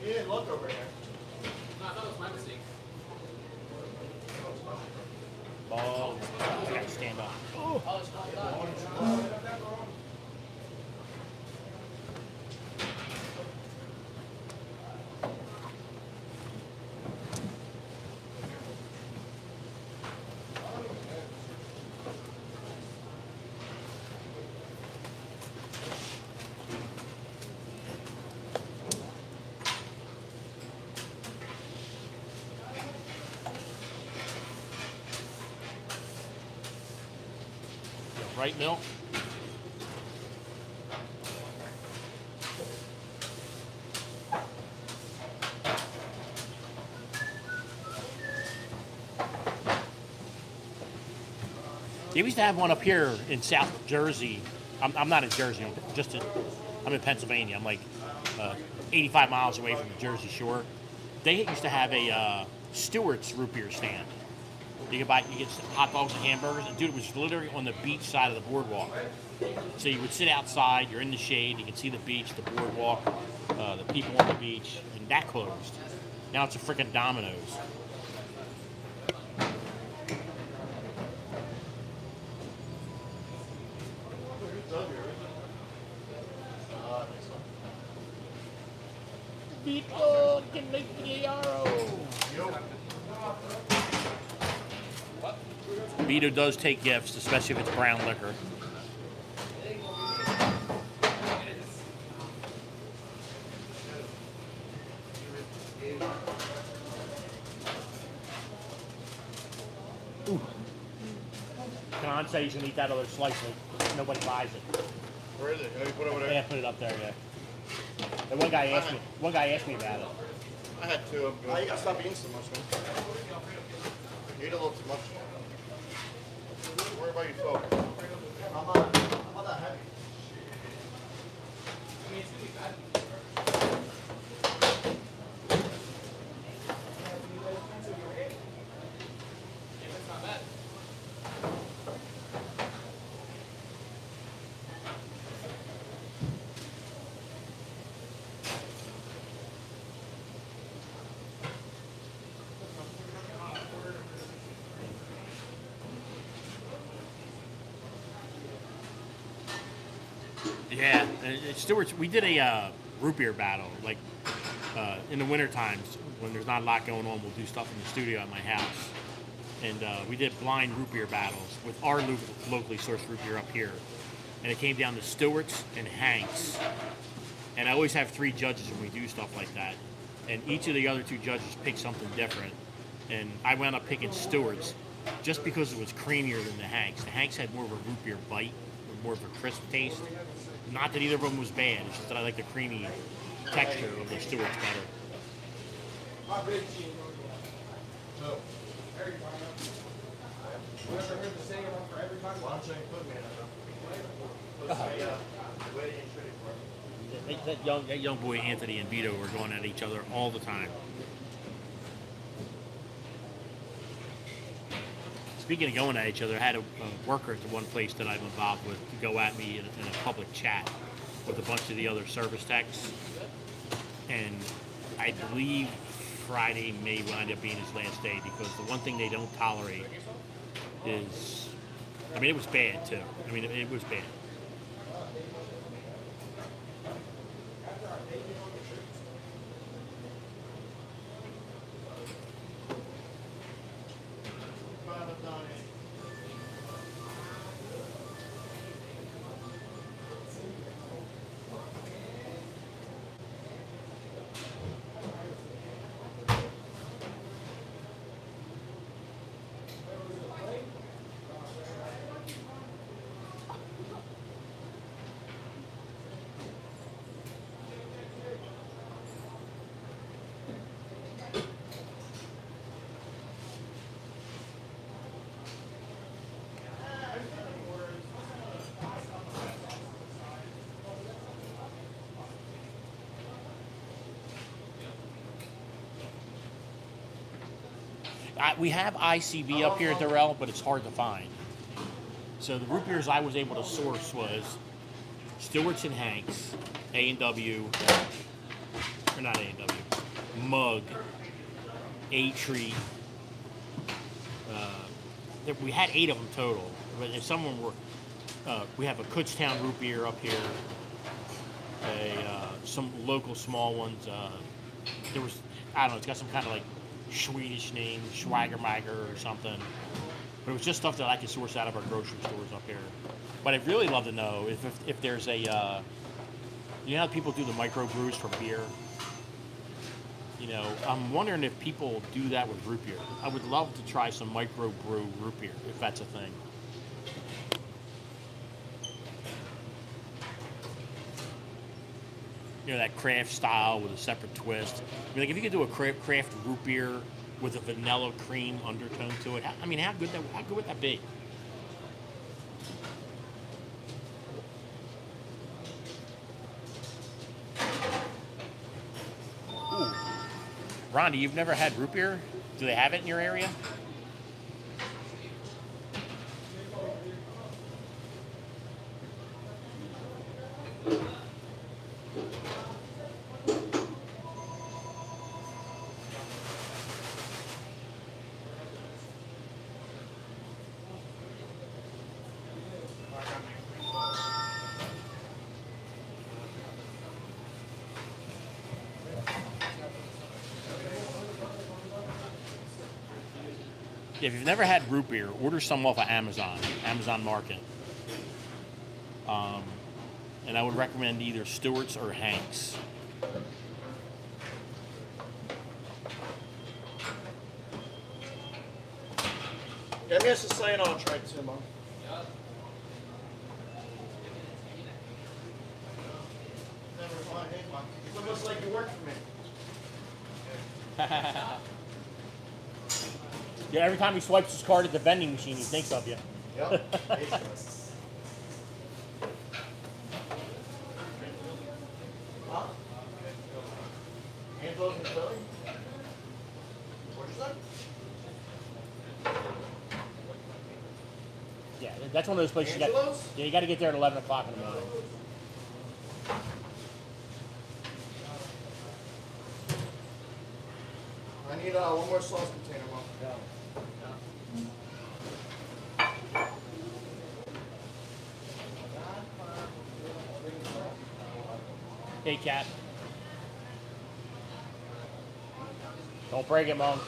You didn't look over here. No, I thought it was my mistake. Oh, I gotta stand up. Oh, it's not done. Right, Mill? They used to have one up here in South Jersey. I'm not in Jersey. I'm in Pennsylvania. I'm like 85 miles away from the Jersey Shore. They used to have a Stewart's root beer stand. You get hot dogs and hamburgers. And dude, it was literally on the beach side of the boardwalk. So you would sit outside. You're in the shade. You can see the beach, the boardwalk, the people on the beach, and that closed. Now it's a freaking Domino's. Vito Vito does take gifts, especially if it's brown liquor. Ooh. Con says he's gonna eat that other slice, but nobody buys it. Where is it? Can you put it over there? Yeah, put it up there, yeah. And one guy asked me about it. I had two of them. You gotta stop eating so much, man. You eat a little too much. Worry about yourself. I'm not that heavy. Yeah, Stewart's. We did a root beer battle, like in the winter times when there's not a lot going on. We'll do stuff in the studio at my house, and we did blind root beer battles with our locally sourced root beer up here, and it came down to Stewart's and Hank's. And I always have 3 judges when we do stuff like that, and each of the other 2 judges picked something different, and I wound up picking Stewart's just because it was creamier than the Hank's. The Hank's had more of a root beer bite, more of a crisp taste. Not that either of them was bad, it's just that I like the creamy texture of the Stewart's better. That young boy Anthony and Vito were going at each other all the time. Speaking of going at each other, I had a worker at the one place that I'm involved with to go at me in a public chat with a bunch of the other service techs. And I believe Friday may wind up being his last day because the one thing they don't tolerate is, I mean, it was bad too. I mean, it was bad. we have ICB up here at Durrell, but it's hard to find. So the root beers I was able to source was Stewart's and Hanks, A&W, or not A&W, Mug, A-Tree. We had 8 of them total, but if some of them were, we have a Kutztown root beer up here, some local small ones. There was, I don't know, it's got some kind of like Swedish name, Schwagermager or something. But it was just stuff that I could source out of our grocery stores up here. But I'd really love to know if there's a, you know how people do the microbrews for beer? You know, I'm wondering if people do that with root beer. I would love to try some microbrew root beer, if that's a thing. You know, that craft style with a separate twist. I mean, like if you could do a craft root beer with a vanilla cream undertone to it, I mean, how good would that be? Ooh. Rhonda, you've never had root beer? Do they have it in your area? If you've never had root beer, order some off of Amazon Market. And I would recommend either Stewart's or Hanks. Get me a Sicilian entree too, Mom. Never mind, hey, Mom. It's almost like you work for me. Yeah, every time he swipes his card at the vending machine, he thinks of you. Yep. Huh? Angelo's in Philly? What'd you say? Yeah, that's one of those places Angelo's? you got to get there at 11 o'clock in the morning. I need one more sauce container, Mom. Hey, cat. Don't break it, Mom.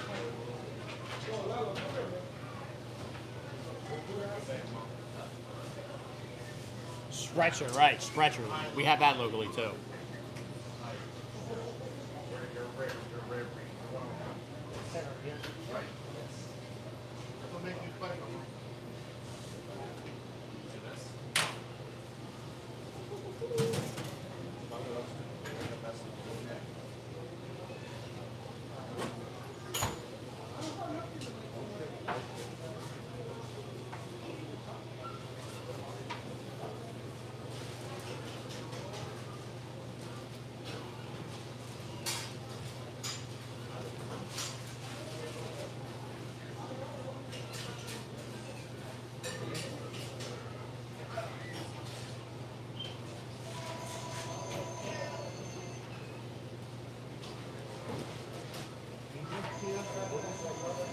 Stretcher, right, stretcher. We have that locally, too. That'll make you special.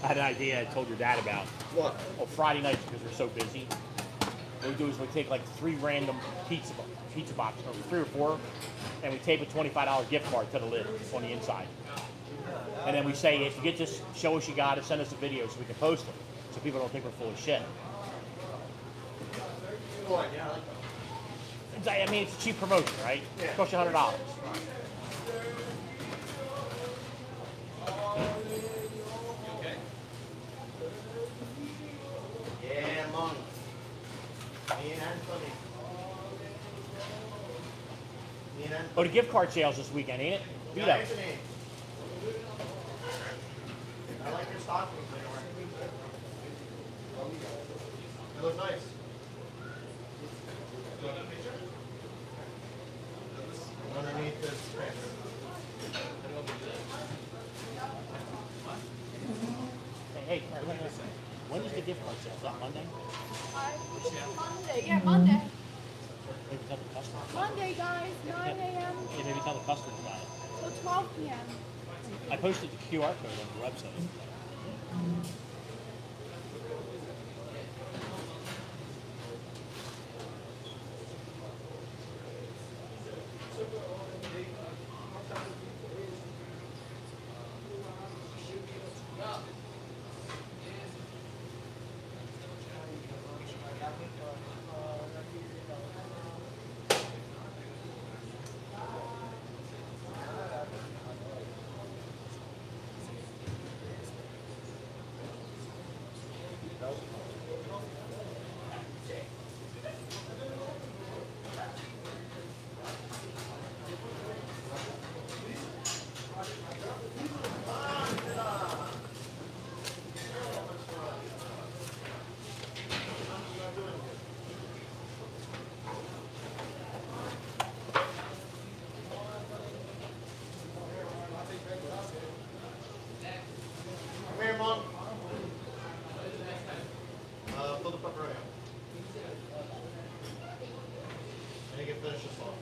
I had an idea I told your dad about. What? Well, Friday nights, because we're so busy, what we do is we take like 3 random pizza boxes, or 3 or 4, and we tape a $25 gift card to the lid on the inside. And then we say, if you get this, show us you got it, send us a video so we can post it, so people don't think we're full of shit. Cool idea, I like that. I mean, it's a cheap promotion, right? Yeah. It costs you $100. Yeah, Mom. Me and Anthony. Me and Anthony. Oh, the gift card sales this weekend, ain't it? Beat Yeah, up. Anthony. I like your stockings anyway. They look nice. Underneath this print. Hey, When is the gift card sale? Is that Monday? Monday. Yeah, Monday. Maybe tell the customer. Monday, guys. 9 a.m. Yeah, maybe tell the customer about it. till 12 p.m. I posted the QR code on the website. Come here, Mom. Fill the pepperoni up. And you can finish this off.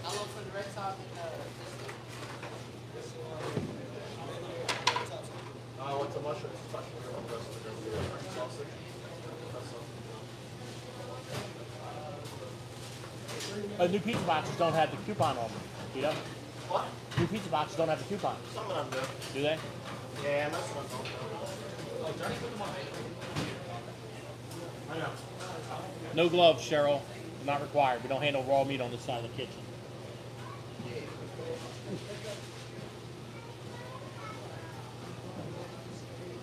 I look for the red top and What's the mushrooms? Sausage. New pizza boxes don't have the coupon on them. You know? What? New pizza boxes don't have the coupon. Some of them do. Do they? Yeah, most of them don't. I know. No gloves, Cheryl. Not required. We don't handle raw meat on this side of the kitchen.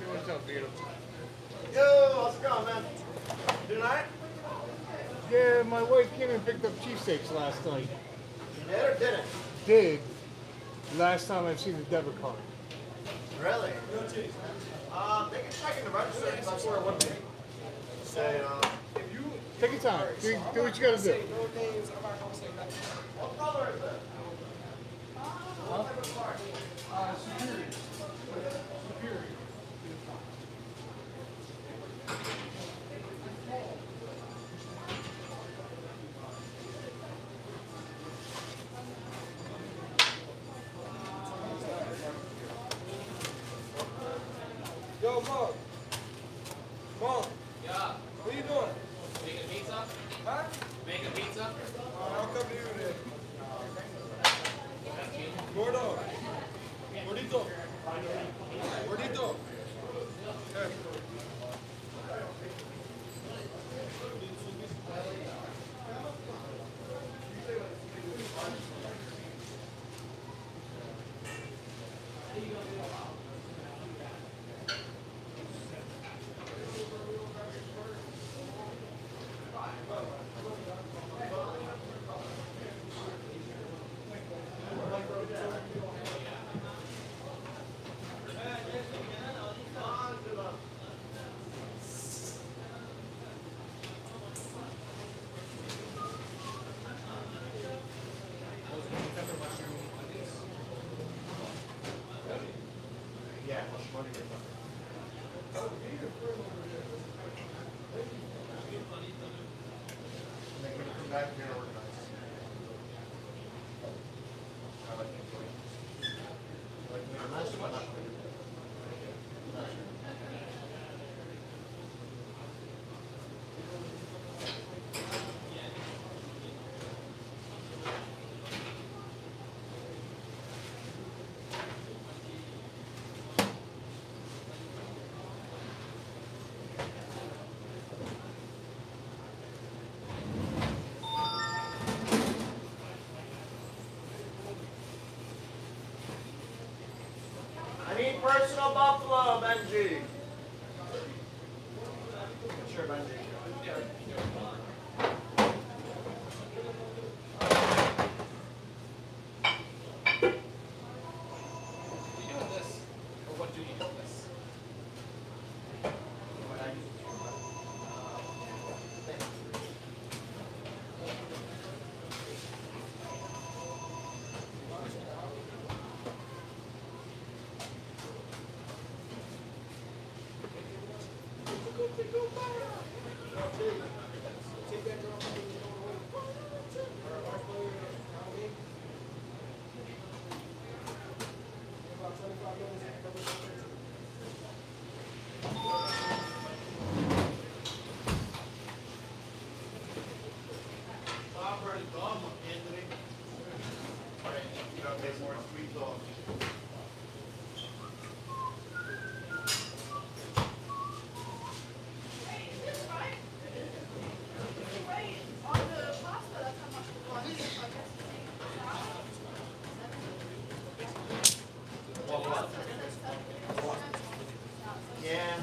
What's up, Vito? Yo, how's it going, man? You doing alright? Yeah, my wife came and picked up cheesesteaks last night. You did or didn't? Did. Last time I've seen the debit card. Really? They can check in the register. That's where it would be. Say, Take your time. Do what you gotta do. what color is it? Yo, Mom. Mom. Yeah. What are you doing? Making pizza? Huh? Making pizza? I'll come to you then. Gordo. Gordito. Gordito. Hey. Yeah, much money to And then when you come back here, organize. I like it. I like to make a nice one. I need personal buffalo, Benji. Sure, Benji. You doing this? Or what do you do this? Strawberry gum, Anthony. Alright, you gotta take more sweet sauce. Yeah.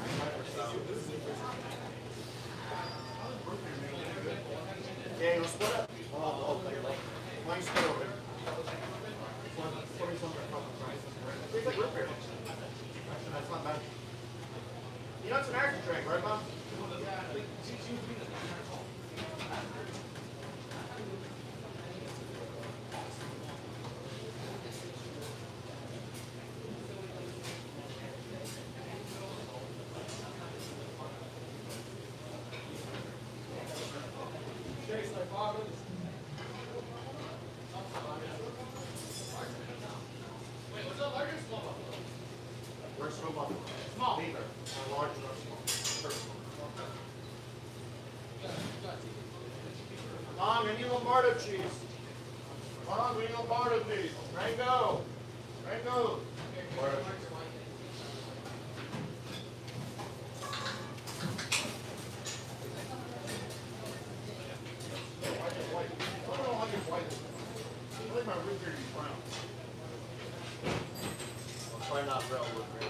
Yeah, you split it? Oh, okay. Why don't you split over? Tastes like root beer. Actually, that's not bad. You know it's an American drink, right, Mom? Where's small buffalo? Small. Neither. Large or small. Personal. Mom, any Lombardo cheese? Mom, we need Lombardo cheese. Rango. Rango. Lombardo cheese. My root beer is brown. I'll try not real root beer.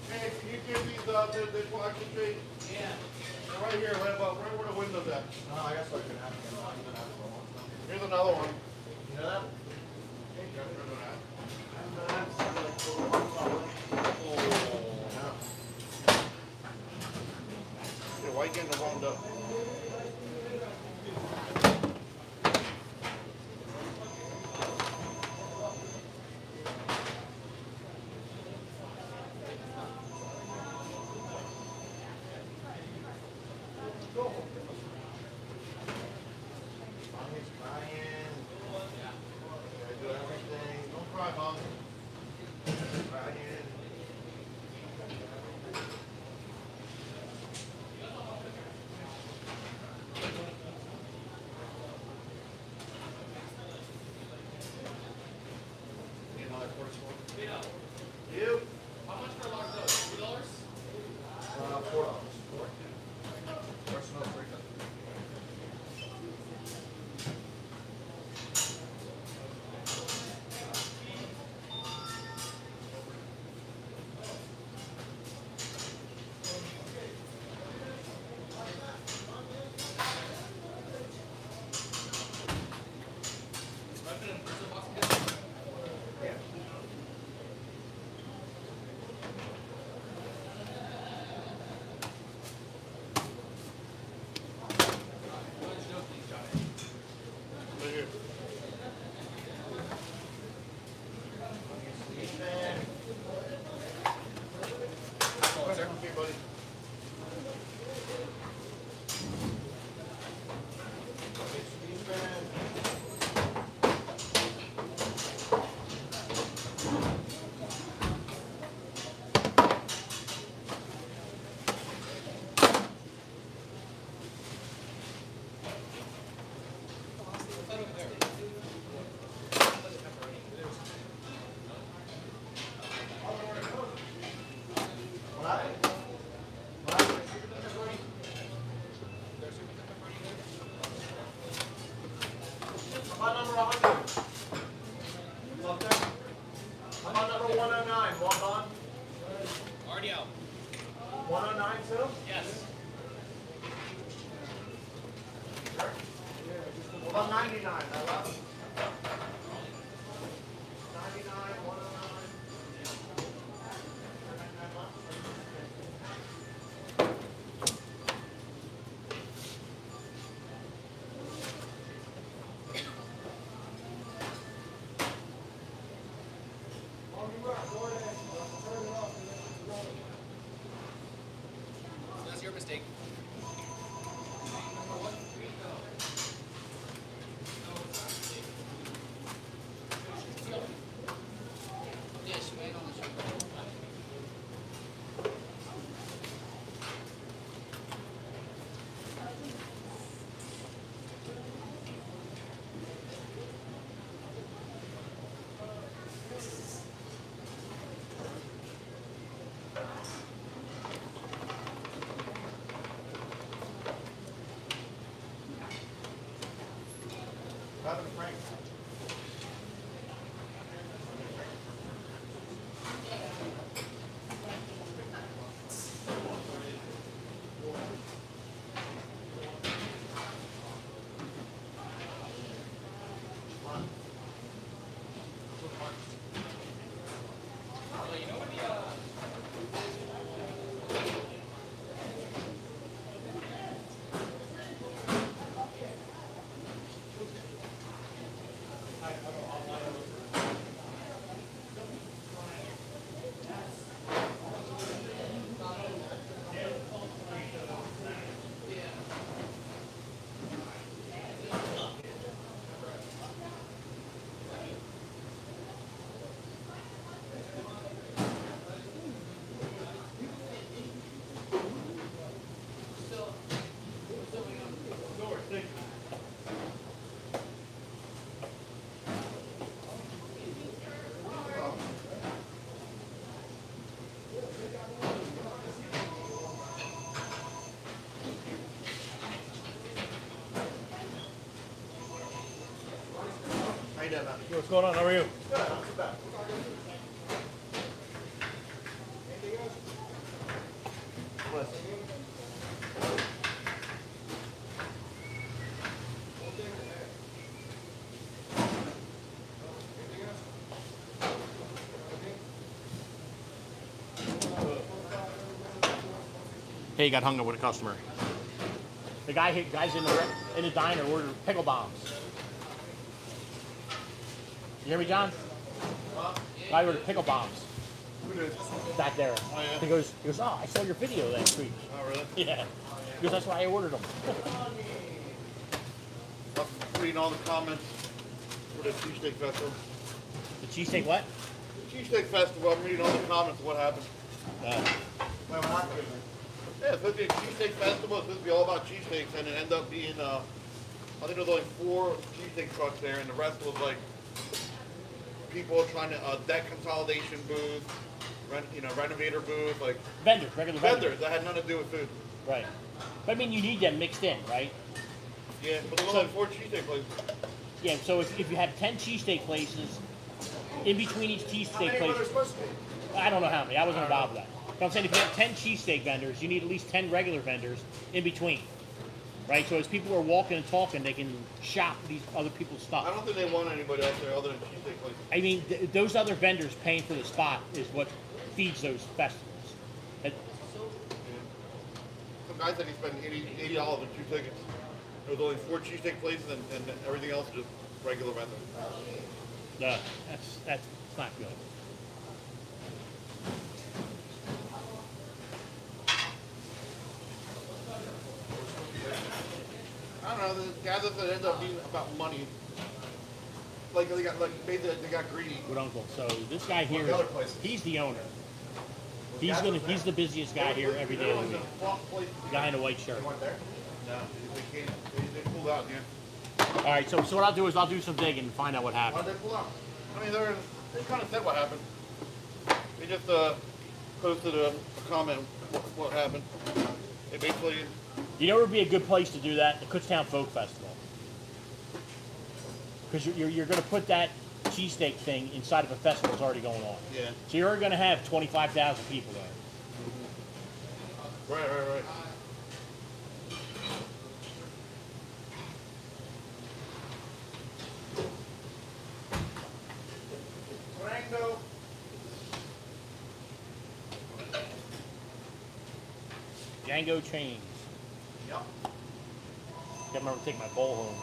Hey, can you give these the collection sheet? Yeah. They're right here, right where the window's at. Oh, I guess I can have it. I've been having it for a long time. Here's another one. You know that? Yeah, why you getting the wound up? Mommy's crying. Gotta do everything. Don't cry, Mom. Crying. Need another quarter spoon? You? How much for a large dose? $3? $4. Personal free. Yeah. Right here. Okay, buddy. What happened? What happened? How about number 100? Okay. How about number 109? One on? Already out. 109 too? Yes. Sure. What about 99? That left? 99, 109. you doing, man? Hey, what's going on? How are you? Good, not too bad. Hey, got hung up with a customer. The guy's in the diner ordered pickle bombs. You hear me, John? Guy ordered pickle bombs. Who did? Back there. Oh, yeah? He goes, oh, I saw your video last week. Oh, really? Yeah. He goes, that's why I ordered them. I'm reading all the comments for the Cheesesteak Festival. The cheesesteak what? The Cheesesteak Festival, I'm reading all the comments of what happened. Wait, what happened? Yeah, it's supposed to be a cheesesteak festival. It's supposed to be all about cheesesteaks, and it ended up being, I think there was only 4 cheesesteak trucks there, and the rest was like people trying to deck consolidation booth, renovator booth, like Regular vendors. vendors that had nothing to do with food. Right. But I mean, you need them mixed in, right? Yeah, but there was only 4 cheesesteak places. Yeah, so if you have 10 cheesesteak places, in between each cheesesteak How many were there place, supposed to be? I don't know how many. I wasn't involved with that. But I'm saying if you have 10 cheesesteak vendors, you need at least 10 regular vendors in between. Right? So as people are walking and talking, they can shop these other people's I stuff. don't think they want anybody else there other than cheesesteak places. I mean, those other vendors paying for the spot is what feeds those festivals. And- Some guy said he spent $80 on 2 tickets. There was only 4 cheesesteak places, and everything else just regular vendors. No, that's not good. I don't know. The guys that ended up being about money, they got greedy. Good uncle. So this guy here, the other places? he's the owner. He's the busiest guy here every day of the week. Guy in a white shirt. They weren't there? No, they came. They pulled out. Yeah. All right. So what I'll do is I'll do some digging and find out what Why happened. did they pull out? I mean, they kind of said what happened. They just posted a comment what happened. They basically. You know where would be a good place to do that? The Kutztown Folk Festival. Because you're going to put that cheesesteak thing inside of a festival that's already going on. Yeah. So you're going to have 25,000 people there. Right. Rango. Django Chains. Yep. Can't remember to take my bowl home.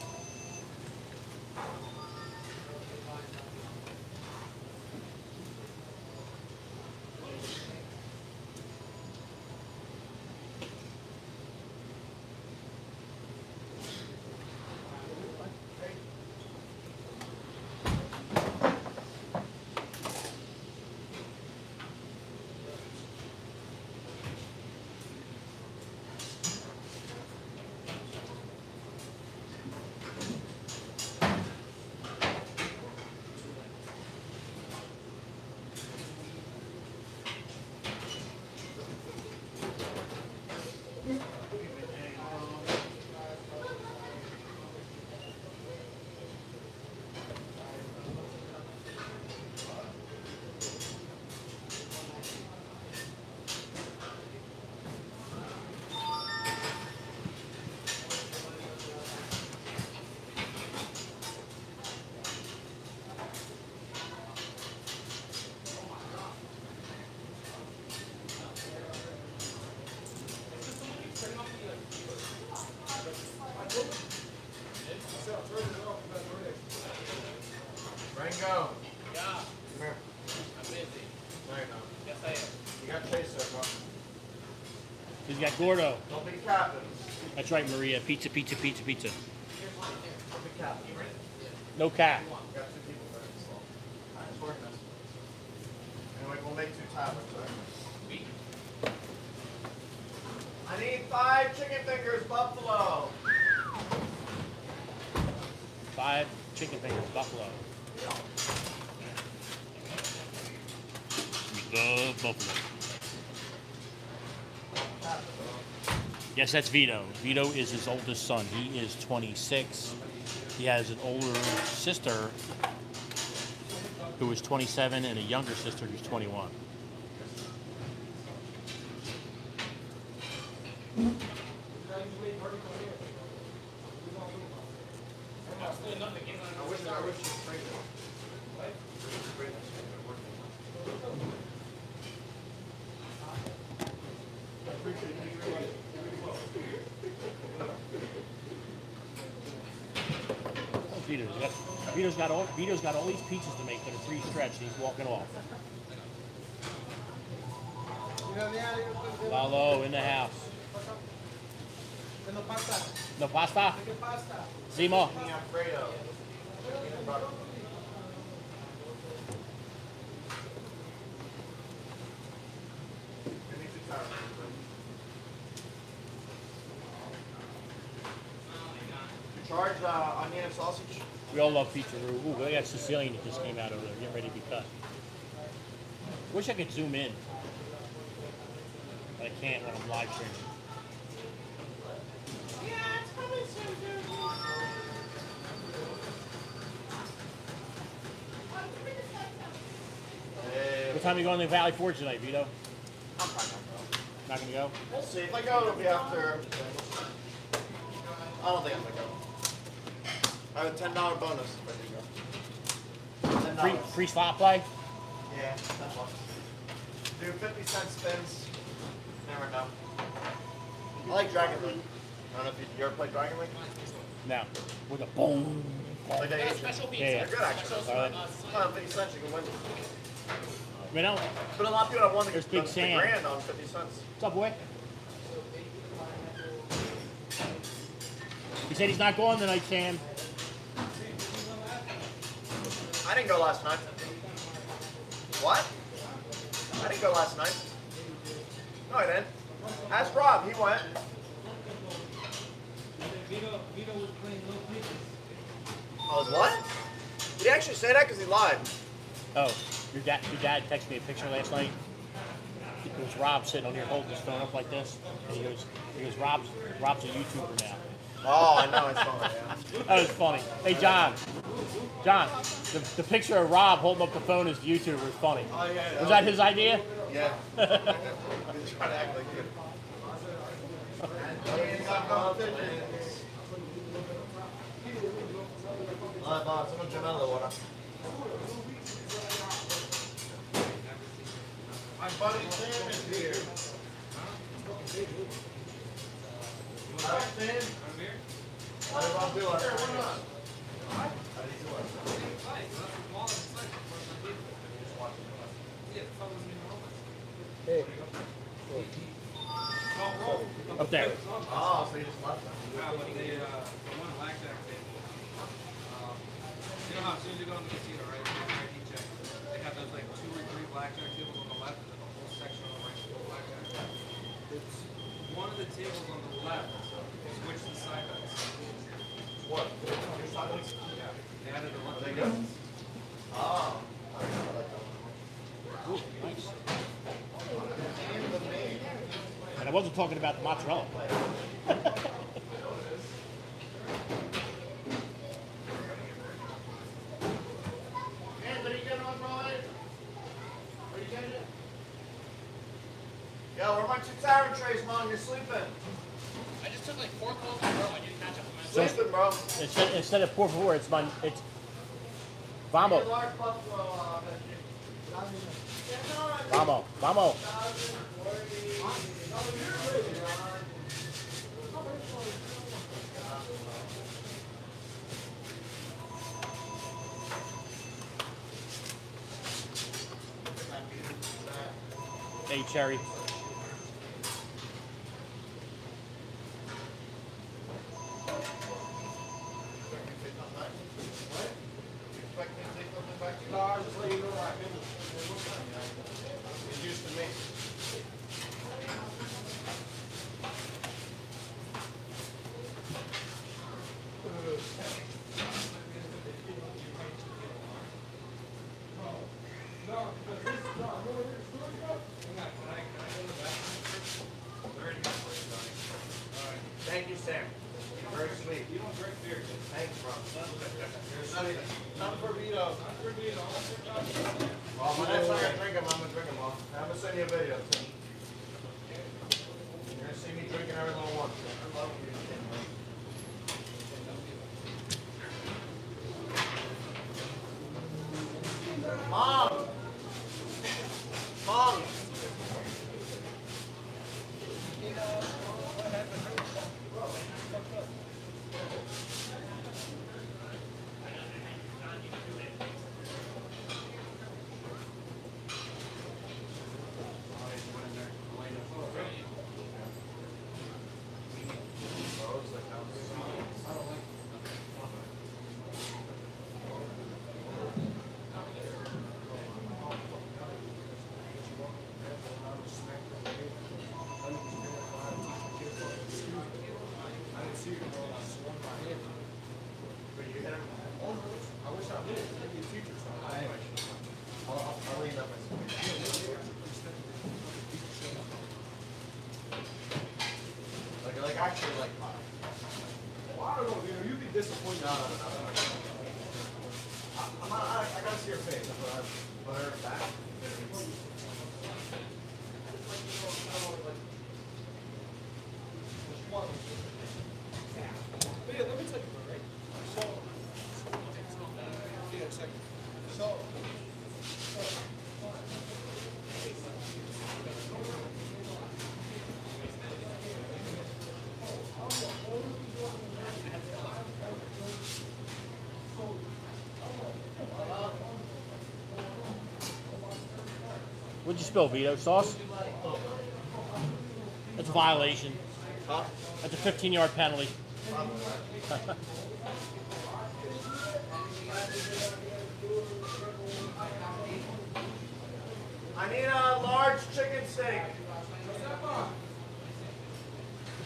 Rango. Yeah, Come here. I'm busy. No, you're not. Yes, I am. You got chase there, bro. He's got Gordo. Don't be capping. That's right, Maria. Pizza. Don't be capping. No cap. We got 2 people there. So. Alright, it's working this. Anyway, we'll make 2 tablets, right? I need 5 chicken fingers, buffalo. 5 chicken fingers, buffalo. We love buffalo. Yes, that's Vito. Vito is his oldest son. He is 26. He has an older sister who was 27, and a younger sister who's 21. I wish you trained it. Vito's got all these pizzas to make that are pre-stretched, and he's walking off. Lalo in the house. No pasta? Zemo. Alfredo. Charge onion and sausage. We all love pizza. Ooh, we got Sicilian that just came out over there, getting ready to be cut. Wish I could zoom in, but I can't when I'm live streaming. Yeah, it's coming soon, dude. What time are you going to the Valley Forge tonight, Vito? I'm fine. Not gonna go? We'll see. If I go, it'll be after. I don't think I'm gonna go. I have a $10 bonus if I do go. $10. Free slot play? Yeah, $10. Do 50-cent spins. Never know. I like Dragon League. I don't know if you ever played Dragon League. No. With a boom. Like the Asian. Special pizza. Yeah, yeah. They're good actually. All right. 50 cents you can win. You know, But a lot of people have won the There's Big the Sam. grand on 50 cents. what's up, boy? He said he's not going tonight, Sam. I didn't go last night. What? I didn't go last night. No, I didn't. Ask Rob. He went. I was what? Did he actually say that? Because he lied. Oh, your dad texted me a picture last night. It was Rob sitting on here holding his phone up like this, and he goes, Rob's a YouTuber now. Oh, I know. It's funny. Yeah. That was funny. Hey, John, the picture of Rob holding up the phone as the YouTuber was funny. Oh yeah. Was that his idea? Yeah. He's trying to act like it. Alright, boss. I'm gonna jump out of the water. My buddy Sam is here. Hi, Sam. I'm here. How did Rob do it? How did he do it? Up there. Oh, so you just left them. Yeah, but the one blackjack table. You know how as soon as you go in the casino, right? ID check. They have those like 2 or 3 blackjack tables on the left, and then the whole section on the right is blackjack. It's one of the tables on the left. Switch the side bets. What? Your silence? Yeah. They added the one. Are they good? Oh. Ooh, nice. And I wasn't talking about the mozzarella. Yo, where are my 2 towering trays, Mom? You're sleeping. I just took like 4 calls in a row. I didn't catch up with my Sleeping, bro. Instead of por favor, it's vamos, Large buffalo, vamos, vamos. Hey, Cherry. He's used to me. Thank you, Sam. You're very sweet. You don't drink beer. Thanks, bro. You're sweet. Time for Vito. Well, when next time I drink them, I'm gonna drink them all. I'm gonna send you a video. Too. You're gonna see me drinking every little one. Mom! Mom! I'll leave that myself. Like actually like Well, I don't know, you know, you'd be disappointed. no. I gotta see your face. That's what I put her back. Yeah, let me tell you, right? So, yeah, a second. So, What'd you spill, Vito? Sauce? That's a violation. Huh? That's a 15-yard penalty. I need a large chicken steak.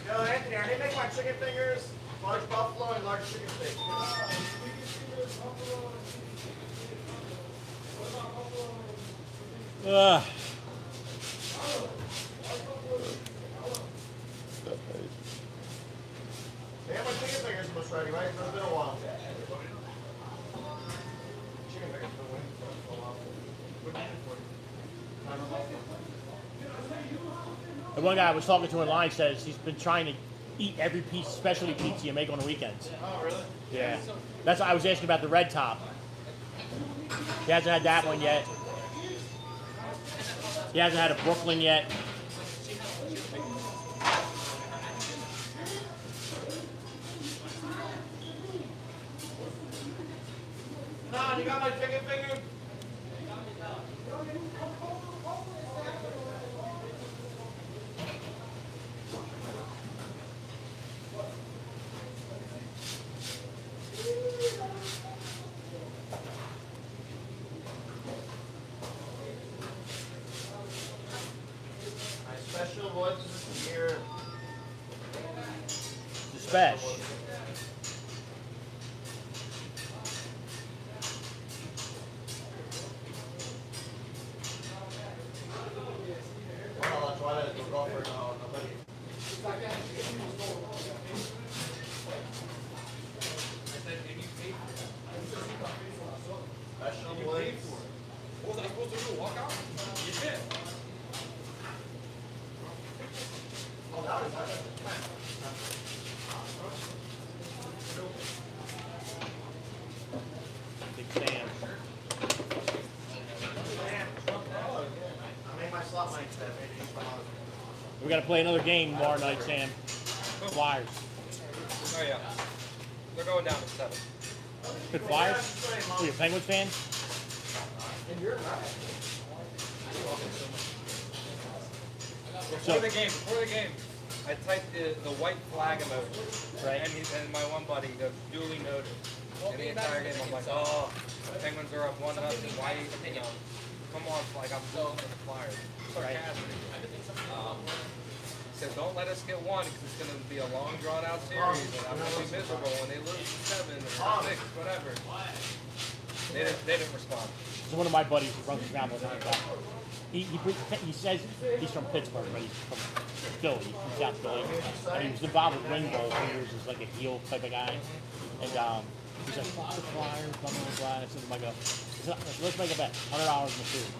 Yo, Anthony, I need to make my chicken fingers, large buffalo, and large chicken steak. Ugh. They have my chicken fingers almost ready, right? It's been a while. Chicken fingers been waiting for a while. What did you do for you? The one guy I was talking to online says he's been trying to eat every piece, specialty pizza you make on the weekends. Oh, really? Yeah. That's why I was asking about the red top. He hasn't had that one yet. He hasn't had a Brooklyn yet. Nah, you got my chicken finger? My special ones here. The special. Well, that's why I go for it now. Special ones. what was I supposed to do? Walk out? You can't. Oh, that was nice. Big Sam. I made my slot mics that made it come out. We got to play another game tomorrow night, Sam. Flyers. Oh, yeah. They're going down to 7. Good Flyers? Are you a Penguins fan? So, Before the game, I typed the white flag emoji. Right. And my one buddy goes, duly noted. And the entire game, I'm like, oh, the Penguins are up 1-0. Why, you know, come on, like, I'm losing to the Flyers. Sarcastic. He said, don't let us get one because it's going to be a long, drawn-out series, and I'm going to be miserable when they lose 7 or 6, whatever. They didn't respond. so one of my buddies who runs his family he says he's from Pittsburgh, but he's from Philly, from South Philly. And he was involved with Ring Bowl for years as like a heel type of guy. And He's like, fuck the flyers, blah, blah, blah. And I said to him, I go, let's make a bet, $100 in the food.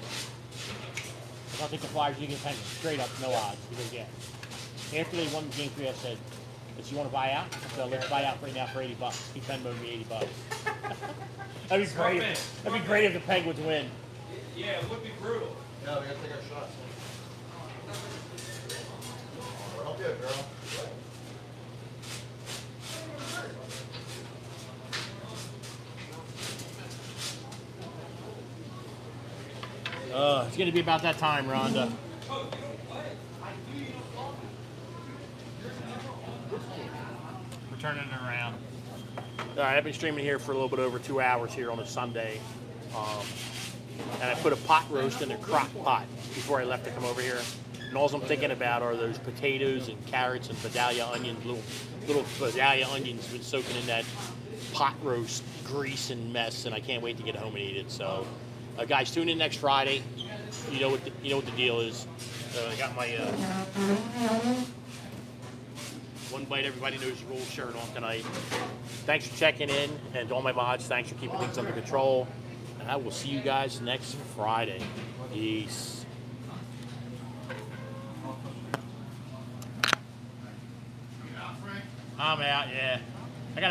If I'll take the flyers, you get Penguins. Straight up, no odds. He goes, yeah. After they won game 3, I said, "Does you want to buy out?" So let's buy out right now for $80. He Venmoed me $80. That'd be great. That'd be great if the Penguins win. Yeah, it would be brutal. Yeah, we gotta take our shots. Real good, girl. It's gonna be about that time, Rhonda. We're turning it around. All right, I've been streaming here for a little bit over 2 hours here on a Sunday. And I put a pot roast in a crock pot before I left to come over here. And all I'm thinking about are those potatoes and carrots and Vidalia onions, little Vidalia onions been soaking in that pot roast grease and mess, and I can't wait to get home and eat it. So, guys, tune in next Friday. You know what the deal is. I got my one bite everybody knows roll shirt on tonight. Thanks for checking in, and to all my mods, thanks for keeping things under control. And I will see you guys next Friday. Peace. I'm out, yeah. I got a